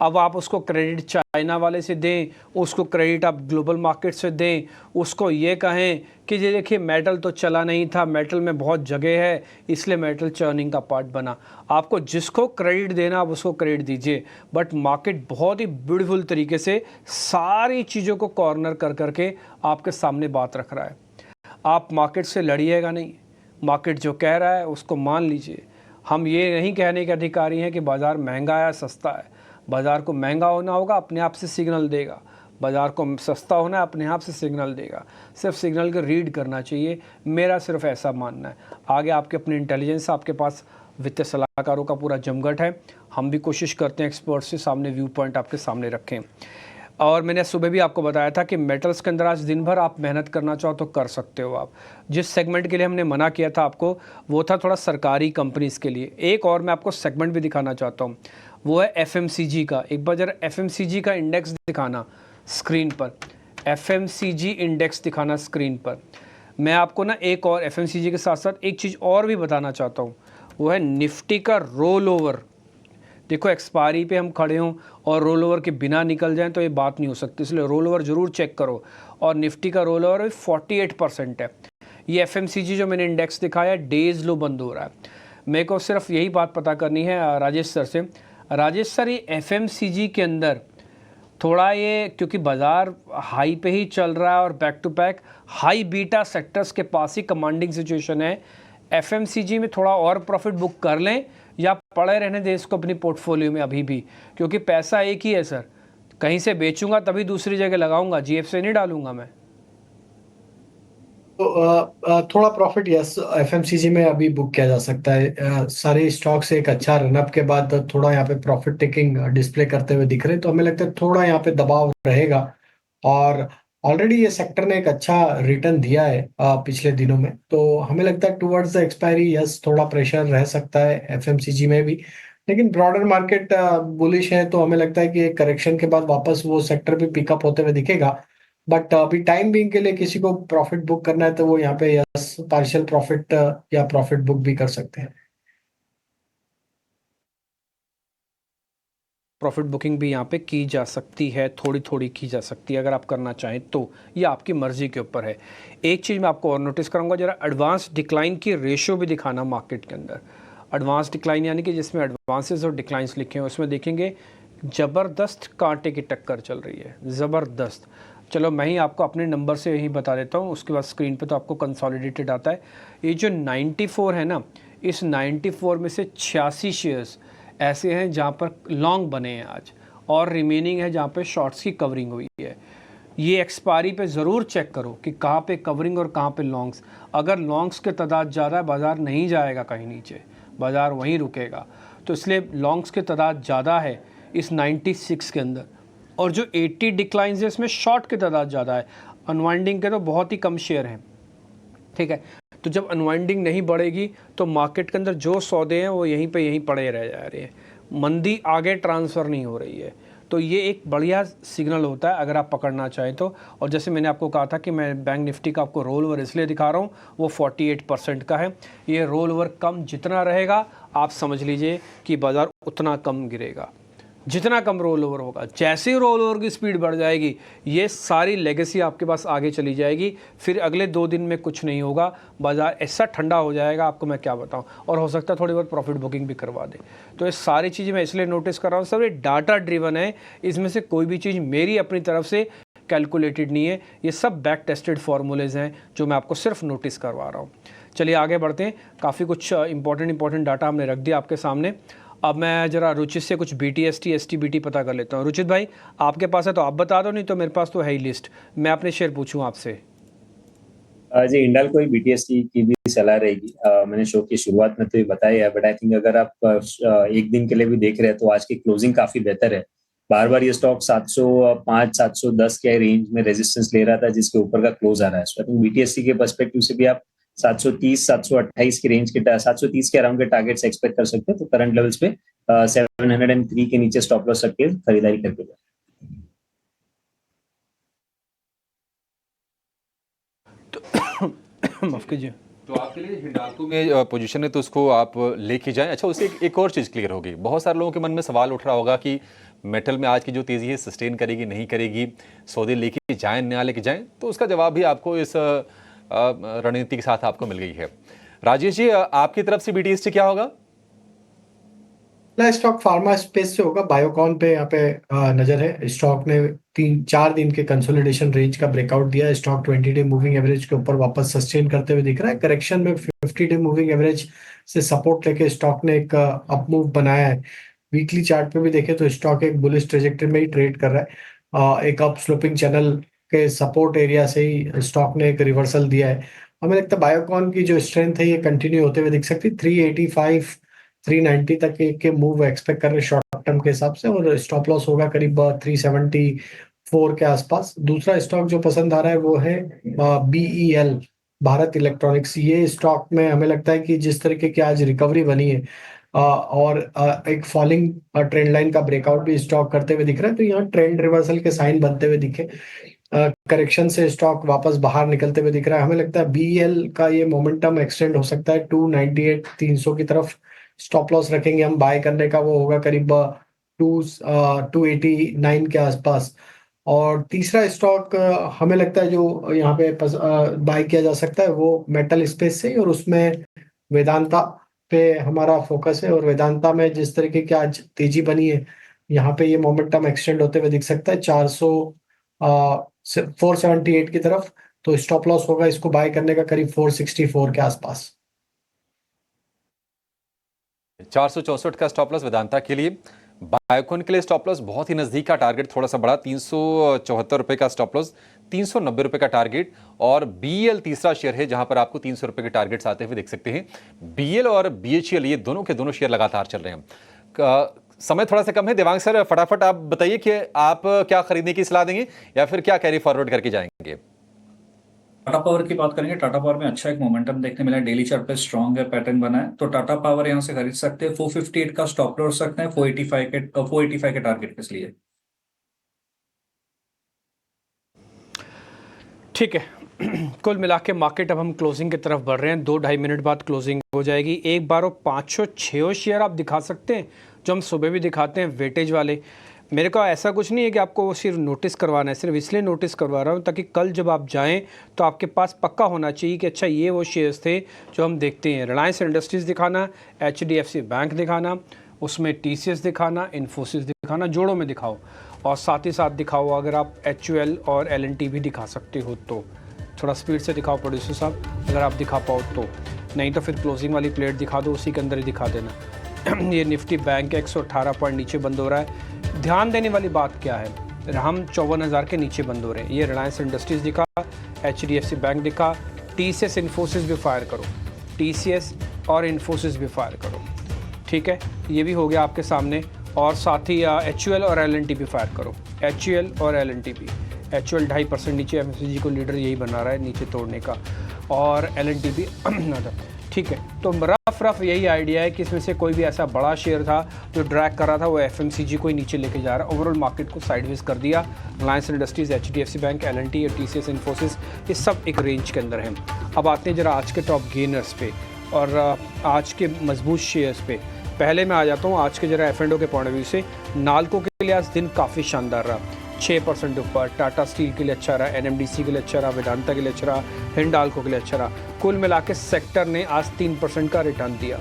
अब आप उसको क्रेडिट चाइना वाले से दें, उसको क्रेडिट आप ग्लोबल मार्केट से दें, उसको ये कहें कि ये देखिए मेटल तो चला नहीं था, मेटल में बहुत जगह है इसलिए मेटल चर्निंग का पार्ट बना। आपको जिसको क्रेडिट देना आप उसको क्रेडिट दीजिए, बट मार्केट बहुत ही ब्यूटीफुल तरीके से सारी चीज़ों को कॉर्नर कर करके आपके सामने बात रख रहा है। आप मार्केट से लड़िएगा नहीं, मार्केट जो कह रहा है उसको मान लीजिए। हम ये नहीं कहने के अधिकारी हैं कि बाज़ार महंगा है सस्ता है। बाज़ार को महंगा होना होगा, अपने आप से सिग्नल देगा। बाज़ार को सस्ता होना है, अपने आप से सिग्नल देगा। सिर्फ सिग्नल को रीड करना चाहिए, मेरा सिर्फ ऐसा मानना है। आगे आपके अपनी इंटेलिजेंस, आपके पास वित्तीय सलाहकारों का पूरा जमघट है। हम भी कोशिश करते हैं एक्सपर्ट्स से सामने व्यू पॉइंट आपके सामने रखें। और मैंने सुबह भी आपको बताया था कि मेटल्स के अंदर आज दिन भर आप मेहनत करना चाहो तो कर सकते हो। आप जिस सेगमेंट के लिए हमने मना किया था आपको, वो था थोड़ा सरकारी कंपनीज़ के लिए। एक और मैं आपको सेगमेंट भी दिखाना चाहता हूँ, वो है एफएमसीजी का। एक बार जरा एफएमसीजी का इंडेक्स दिखाना स्क्रीन पर। एफएमसीजी इंडेक्स दिखाना स्क्रीन पर। मैं आपको ना एक और एफएमसीजी के साथ साथ एक चीज़ और भी बताना चाहता हूँ, वो है निफ्टी का रोल ओवर। देखो एक्सपायरी पे हम खड़े हों और रोल ओवर के बिना निकल जाएं तो ये बात नहीं हो सकती, इसलिए रोल ओवर ज़रूर चेक करो। और निफ्टी का रोल ओवर 48% है। ये एफएमसीजी जो मैंने इंडेक्स दिखाया डेज लो बंद हो रहा है। मेरे को सिर्फ यही बात पता करनी है राजेश सर से। राजेश सर, ये एफएमसीजी के अंदर थोड़ा ये, क्योंकि बाज़ार हाई पे ही चल रहा है और back to back high beta sectors के पास ही कमांडिंग सिचुएशन है, एफएमसीजी में थोड़ा और प्रॉफिट बुक कर लें या पड़े रहने दें इसको अपनी पोर्टफोलियो में अभी भी, क्योंकि पैसा एक ही है सर। कहीं से बेचूंगा तभी दूसरी जगह लगाऊंगा, जीएफ से नहीं डालूंगा मैं। तो थोड़ा प्रॉफिट यस एफएमसीजी में अभी बुक किया जा सकता है। सारे स्टॉक से एक अच्छा रनअप के बाद थोड़ा यहाँ पे प्रॉफिट टेकिंग डिस्प्ले करते हुए दिख रहे हैं, तो हमें लगता है थोड़ा यहाँ पे दबाव रहेगा। और ऑलरेडी ये सेक्टर ने एक अच्छा रिटर्न दिया है पिछले दिनों में, तो हमें लगता है टुवर्ड्स द एक्सपायरी यस थोड़ा प्रेशर रह सकता है एफएमसीजी में भी। लेकिन ब्रॉडर मार्केट बुलिश है, तो हमें लगता है कि एक करेक्शन के बाद वापस वो सेक्टर भी पिकअप होते हुए दिखेगा। बट अभी टाइम बिंग के लिए किसी को प्रॉफिट बुक करना है तो वो यहाँ पे यस पार्शियल प्रॉफिट या प्रॉफिट बुक भी कर सकते हैं। प्रॉफिट बुकिंग भी यहाँ पे की जा सकती है, थोड़ी थोड़ी की जा सकती है अगर आप करना चाहें तो, ये आपकी मर्ज़ी के ऊपर है। एक चीज़ मैं आपको और नोटिस कराऊंगा, जरा एडवांस डिक्लाइन की रेशियो भी दिखाना मार्केट के अंदर। एडवांस डिक्लाइन यानी कि जिसमें एडवांसेस और डिक्लाइंस लिखे हैं, उसमें देखेंगे ज़बरदस्त कांटे की टक्कर चल रही है, ज़बरदस्त। चलो मैं ही आपको अपने नंबर से यही बता देता हूँ, उसके बाद स्क्रीन पे तो आपको कंसोलिडेटेड आता है। ये जो 94 है ना, इस 94 में से 86 शेयर्स ऐसे हैं जहाँ पर लॉन्ग बने हैं आज, और रिमेनिंग है जहाँ पे शॉर्ट्स की कवरिंग हुई है। ये एक्सपायरी पे ज़रूर चेक करो कि कहाँ पे कवरिंग और कहाँ पे लॉन्ग्स। अगर लॉन्ग्स के तादाद ज़्यादा है, बाज़ार नहीं जाएगा कहीं नीचे, बाज़ार वहीं रुकेगा। तो इसलिए लॉन्ग्स के तादाद ज़्यादा है इस 96 के अंदर, और जो 80 डिक्लाइंस है इसमें शॉर्ट के तादाद ज़्यादा है, अनवाइंडिंग के तो बहुत ही कम शेयर हैं। ठीक है, तो जब अनवाइंडिंग नहीं बढ़ेगी तो मार्केट के अंदर जो सौदे हैं वो यहीं पड़े रह जा रहे हैं, मंदी आगे ट्रांसफ़र नहीं हो रही है। तो ये एक बढ़िया सिग्नल होता है अगर आप पकड़ना चाहें तो। और जैसे मैंने आपको कहा था कि मैं बैंक निफ्टी का आपको रोल ओवर इसलिए दिखा रहा हूँ, वो 48% का है। ये रोल ओवर कम जितना रहेगा आप समझ लीजिए कि बाज़ार उतना कम गिरेगा। जितना कम रोल ओवर होगा, जैसे ही रोल ओवर की स्पीड बढ़ जाएगी, ये सारी लेगेसी आपके पास आगे चली जाएगी। फिर अगले 2 दिन में कुछ नहीं होगा, बाज़ार ऐसा ठंडा हो जाएगा आपको मैं क्या बताऊं, और हो सकता है थोड़ी बहुत प्रॉफिट बुकिंग भी करवा दे। तो ये सारी चीज़ें मैं इसलिए नोटिस कर रहा हूँ, सब ये डाटा ड्रिवन है, इसमें से कोई भी चीज़ मेरी अपनी तरफ से कैलकुलेटेड नहीं है, ये सब बैक टेस्टेड फार्मूलेज हैं जो मैं आपको सिर्फ नोटिस करवा रहा हूँ। चलिए आगे बढ़ते हैं, काफ़ी कुछ इंपॉर्टेंट डाटा हमने रख दिया आपके सामने। अब मैं ज़रा रुचित से कुछ BTST STBT पता कर लेता हूँ। रुचित भाई आपके पास है तो आप बता दो, नहीं तो मेरे पास तो है ही लिस्ट, मैं अपने शेयर पूछूँ आपसे। जी, हिंडाल्को कोई BTST की भी सलाह रहेगी। मैंने शो की शुरुआत में तो ये बताया है, बट आई थिंक अगर आप एक दिन के लिए भी देख रहे हैं तो आज की क्लोजिंग काफी बेहतर है। बार बार ये स्टॉक 705 710 के रेंज में रेजिस्टेंस ले रहा था, जिसके ऊपर का क्लोज आ रहा है। सो आई थिंक BTST के पर्सपेक्टिव से भी आप 730 728 के रेंज के 730 के अराउंड के टारगेट्स एक्सपेक्ट कर सकते हैं। तो करंट लेवल्स पे 703 के नीचे स्टॉप लॉस रख के खरीदारी करके जाए। माफ कीजिए। तो आपके लिए हिंडाल्को में पोजीशन है तो उसको आप लेके जाएं। अच्छा, उससे एक और चीज़ क्लियर होगी। बहुत सारे लोगों के मन में सवाल उठ रहा होगा कि मेटल में आज की जो तेज़ी है सस्टेन करेगी नहीं करेगी, सौदे लेके जाएं नया लेके जाएं, तो उसका जवाब भी आपको इस रणनीति के साथ आपको मिल गई है। राजेश जी, आपकी तरफ से BTST क्या होगा? स्टॉक फार्मा स्पेस से होगा, बायोकॉन पे यहाँ पे नजर है। स्टॉक ने 3-4 दिन के कंसोलिडेशन रेंज का ब्रेकआउट दिया है। स्टॉक 20 डे मूविंग एवरेज के ऊपर वापस सस्टेन करते हुए दिख रहा है। करेक्शन में 50 डे मूविंग एवरेज से सपोर्ट लेके स्टॉक ने एक अप मूव बनाया है। वीकली चार्ट पे भी देखें तो स्टॉक एक बुलिश ट्रेजेक्टरी में ही ट्रेड कर रहा है। एक अप स्लोपिंग चैनल के सपोर्ट एरिया से ही स्टॉक ने एक रिवर्सल दिया है। हमें लगता है बायोकॉन की जो स्ट्रेंथ है ये कंटिन्यू होते हुए दिख सकती है। 385 390 तक के मूव एक्सपेक्ट कर रहे हैं शॉर्ट टर्म के हिसाब से, और स्टॉप लॉस होगा करीब 374 के आसपास। दूसरा स्टॉक जो पसंद आ रहा है वो है BEL, भारत इलेक्ट्रॉनिक्स। ये स्टॉक में हमें लगता है कि जिस तरीके की आज रिकवरी बनी है और एक फॉलिंग ट्रेंड लाइन का ब्रेकआउट भी स्टॉक करते हुए दिख रहा है, तो यहाँ ट्रेंड रिवर्सल के साइन बनते हुए दिखे। करेक्शन से स्टॉक वापस बाहर निकलते हुए दिख रहा है। हमें लगता है BEL का ये मोमेंटम एक्सटेंड हो सकता है 298 300 की तरफ। स्टॉप लॉस रखेंगे हम बाय करने का, वो होगा करीब 289 के आसपास। और तीसरा स्टॉक हमें लगता है जो यहाँ पे बाय किया जा सकता है वो मेटल स्पेस से, और उसमें वेदांता पे हमारा फोकस है। और वेदांता में जिस तरीके की आज तेजी बनी है, यहाँ पे ये मोमेंटम एक्सटेंड होते हुए दिख सकता है 478 की तरफ। तो स्टॉप लॉस होगा इसको बाय करने का करीब 464 के आसपास। 464 का स्टॉप लॉस वेदांता के लिए। बायोकॉन के लिए स्टॉप लॉस बहुत ही नजदीक का टारगेट थोड़ा सा बड़ा, 374 रुपए का स्टॉप लॉस, 390 रुपए का टारगेट। और BEL तीसरा शेयर है जहां पर आपको 300 रुपए के टारगेट्स आते हुए देख सकते हैं। BEL और BHEL ये दोनों के दोनों शेयर लगातार चल रहे हैं। समय थोड़ा सा कम है, देवांग सर फटाफट आप बताइए कि आप क्या खरीदने की सलाह देंगे या फिर क्या कैरी फॉरवर्ड करके जाएंगे? टाटा पावर की बात करेंगे। टाटा पावर में अच्छा एक मोमेंटम देखने मिला है, डेली चार्ट पे स्ट्रॉन्ग है, पैटर्न बना है। तो टाटा पावर यहाँ से खरीद सकते हैं। 458 का स्टॉप लॉस सकते हैं, 485 के टारगेट के लिए। ठीक है, कुल मिला के मार्केट अब हम क्लोजिंग की तरफ बढ़ रहे हैं। 2-2.5 मिनट बाद क्लोजिंग हो जाएगी। एक बार 506 शेयर आप दिखा सकते हैं जो हम सुबह भी दिखाते हैं वेटेज वाले। मेरे को ऐसा कुछ नहीं है कि आपको सिर्फ नोटिस करवाना है, सिर्फ इसलिए नोटिस करवा रहा हूँ ताकि कल जब आप जाएं तो आपके पास पक्का होना चाहिए कि अच्छा ये वो शेयर्स थे जो हम देखते हैं। रिलायंस इंडस्ट्रीज़ दिखाना, HDFC बैंक दिखाना, उसमें TCS दिखाना, इन्फोसिस दिखाना, जोड़ों में दिखाओ। और साथ ही साथ दिखाओ अगर आप HUL और LNT भी दिखा सकते हो तो थोड़ा स्पीड से दिखाओ प्रोड्यूसर साहब, अगर आप दिखा पाओ तो, नहीं तो फिर क्लोजिंग वाली प्लेट दिखा दो, उसी के अंदर ही दिखा देना। ये निफ्टी बैंक 118 पॉइंट नीचे बंद हो रहा है। ध्यान देने वाली बात क्या है, हम 54,000 के नीचे बंद हो रहे हैं। ये रिलायंस इंडस्ट्रीज़ दिखा, HDFC बैंक दिखा, TCS इन्फोसिस भी फायर करो, TCS और इन्फोसिस भी फायर करो, ठीक है, ये भी हो गया आपके सामने। और साथ ही HUL और LNT भी फायर करो, HUL और LNT भी। HUL 2.5% नीचे, FMCG को लीडर यही बना रहा है नीचे तोड़ने का, और LNT भी ठीक है। तो रफ यही आइडिया है कि इसमें से कोई भी ऐसा बड़ा शेयर था जो ड्रैग कर रहा था, वो FMCG को ही नीचे लेके जा रहा है, ओवरऑल मार्केट को साइडवेज कर दिया। Reliance industries, HDFC bank, LNT और TCS इन्फोसिस, ये सब एक रेंज के अंदर हैं। अब आते हैं जरा आज के टॉप गेनर्स पे और आज के मजबूत शेयर्स पे। पहले मैं आ जाता हूँ आज के जरा F&O के पॉइंट ऑफ व्यू से। नाल्को के लिए आज दिन काफ़ी शानदार रहा, 6% ऊपर। टाटा स्टील के लिए अच्छा रहा, NMDC के लिए अच्छा रहा, वेदांता के लिए अच्छा रहा, हिंडाल्को के लिए अच्छा रहा। कुल मिला के सेक्टर ने आज 3% का रिटर्न दिया।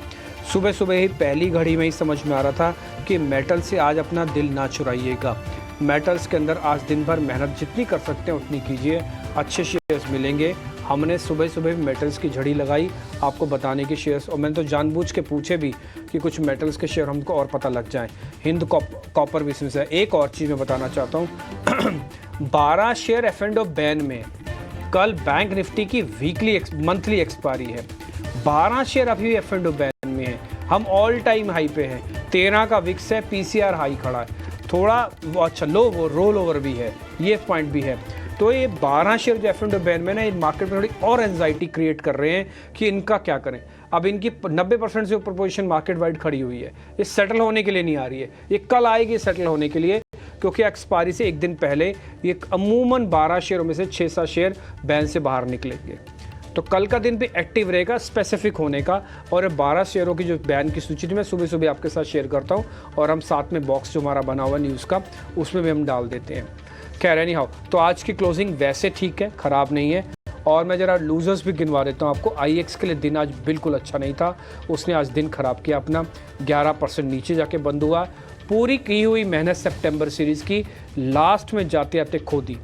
सुबह सुबह ही पहली घड़ी में ही समझ में आ रहा था कि मेटल से आज अपना दिल ना चुराइएगा। मेटल्स के अंदर आज दिन भर मेहनत जितनी कर सकते हैं उतनी कीजिए, अच्छे शेयर्स मिलेंगे। हमने सुबह सुबह मेटल्स की झड़ी लगाई आपको बताने की शेयर्स, और मैंने तो जानबूझ के पूछे भी कि कुछ मेटल्स के शेयर हमको और पता लग जाएं। हिंद कॉपर भी इसमें से। एक और चीज़ मैं बताना चाहता हूँ 12 शेयर F&O बैन में। कल बैंक निफ्टी की मंथली एक्सपायरी है, 12 शेयर अभी भी F&O बैन में है। हम ऑल टाइम हाई पे हैं, 13 का विक्स है, PCR हाई खड़ा है, थोड़ा अच्छा लो वो रोल ओवर भी है, ये पॉइंट भी है। तो ये 12 शेयर जो F&O बैन में ना, ये मार्केट में थोड़ी और एंजाइटी क्रिएट कर रहे हैं कि इनका क्या करें। अब इनकी 90% से ऊपर पोजीशन मार्केट वाइड खड़ी हुई है, ये सेटल होने के लिए नहीं आ रही है, ये कल आएगी सेटल होने के लिए, क्योंकि एक्सपायरी से एक दिन पहले ये अमूमन 12 शेयरों में से 6-7 शेयर बैन से बाहर निकलेंगे। तो कल का दिन भी एक्टिव रहेगा स्पेसिफिक होने का। और 12 शेयरों की जो बैन की सूची थी मैं सुबह सुबह आपके साथ शेयर करता हूँ, और हम साथ में बॉक्स जो हमारा बना हुआ न्यूज़ का उसमें भी हम डाल देते हैं। खैर एनी हाउ, तो आज की क्लोजिंग वैसे ठीक है, ख़राब नहीं है। और मैं ज़रा लूजर्स भी गिनवा देता हूँ आपको। IEX के लिए दिन आज बिल्कुल अच्छा नहीं था, उसने आज दिन ख़राब किया अपना, 11% नीचे जाके बंद हुआ। पूरी की हुई मेहनत सितंबर सीरीज़ की लास्ट में जाते जाते खो दी।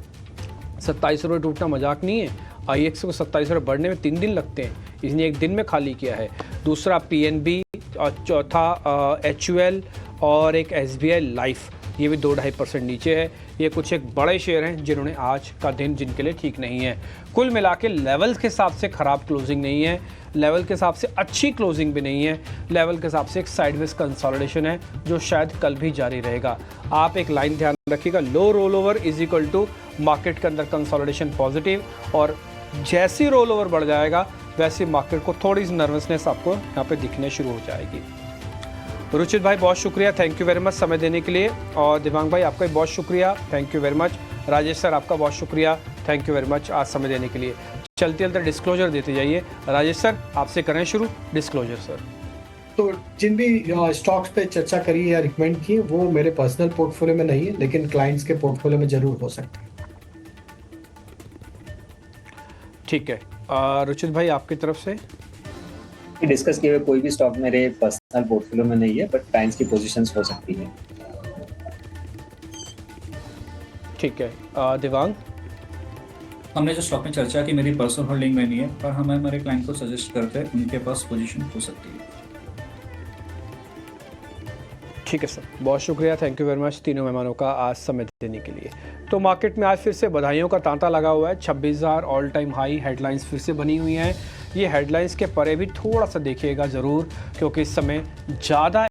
27 रुपये टूटना मजाक नहीं है। IEX को 27 रुपये बढ़ने में 3 दिन लगते हैं, इसने एक दिन में खाली किया है। दूसरा PNB, और चौथा HUL, और एक SBI लाइफ, ये भी 2-2.5% नीचे है। ये कुछ एक बड़े शेयर हैं जिन्होंने आज का दिन जिनके लिए ठीक नहीं है। कुल मिला के लेवल्स के हिसाब से ख़राब क्लोजिंग नहीं है, लेवल के हिसाब से अच्छी क्लोजिंग भी नहीं है, लेवल के हिसाब से एक साइडवेज कंसोलिडेशन है जो शायद कल भी जारी रहेगा। आप एक लाइन ध्यान रखिएगा, low roll over is equal to market के अंदर कंसोलिडेशन पॉजिटिव, और जैसे रोल ओवर बढ़ जाएगा वैसे मार्केट को थोड़ी सी नर्वसनेस आपको यहाँ पे दिखने शुरू हो जाएगी। रुचित भाई बहुत शुक्रिया, थैंक यू वेरी मच समय देने के लिए। और दिव्यांग भाई आपका भी बहुत शुक्रिया, thank you very much. Rajesh sir आपका बहुत शुक्रिया, थैंक यू वेरी मच आज समय देने के लिए। चलते चलते डिस्क्लोजर देते जाइए। राजेश सर आपसे करें शुरू डिस्क्लोजर सर। तो जिन भी स्टॉक्स पे चर्चा करी है या रिकमेंड की वो मेरे पर्सनल पोर्टफोलियो में नहीं है, लेकिन क्लाइंट्स के पोर्टफोलियो में जरूर हो सकता है। ठीक है, रुचित भाई आपकी तरफ से। डिस्कस किए हुए कोई भी स्टॉक मेरे पर्सनल पोर्टफोलियो में नहीं है, बट क्लाइंट्स की पोजीशंस हो सकती है। ठीक है, दिव्यांग। हमने जो स्टॉक में चर्चा की मेरी पर्सनल होल्डिंग में नहीं है, पर हमें हमारे क्लाइंट को सजेस्ट करते हैं उनके पास पोजीशन हो सकती है। ठीक है सर, बहुत शुक्रिया, थैंक यू वेरी मच तीनों मेहमानों का आज समय देने के लिए। तो मार्केट में आज फिर से बधाइयों का तांता लगा हुआ है, 26,000 ऑल टाइम हाई हेडलाइंस फिर से बनी हुई हैं। ये हेडलाइंस के परे भी थोड़ा सा देखिएगा ज़रूर, क्योंकि इस समय ज़्यादा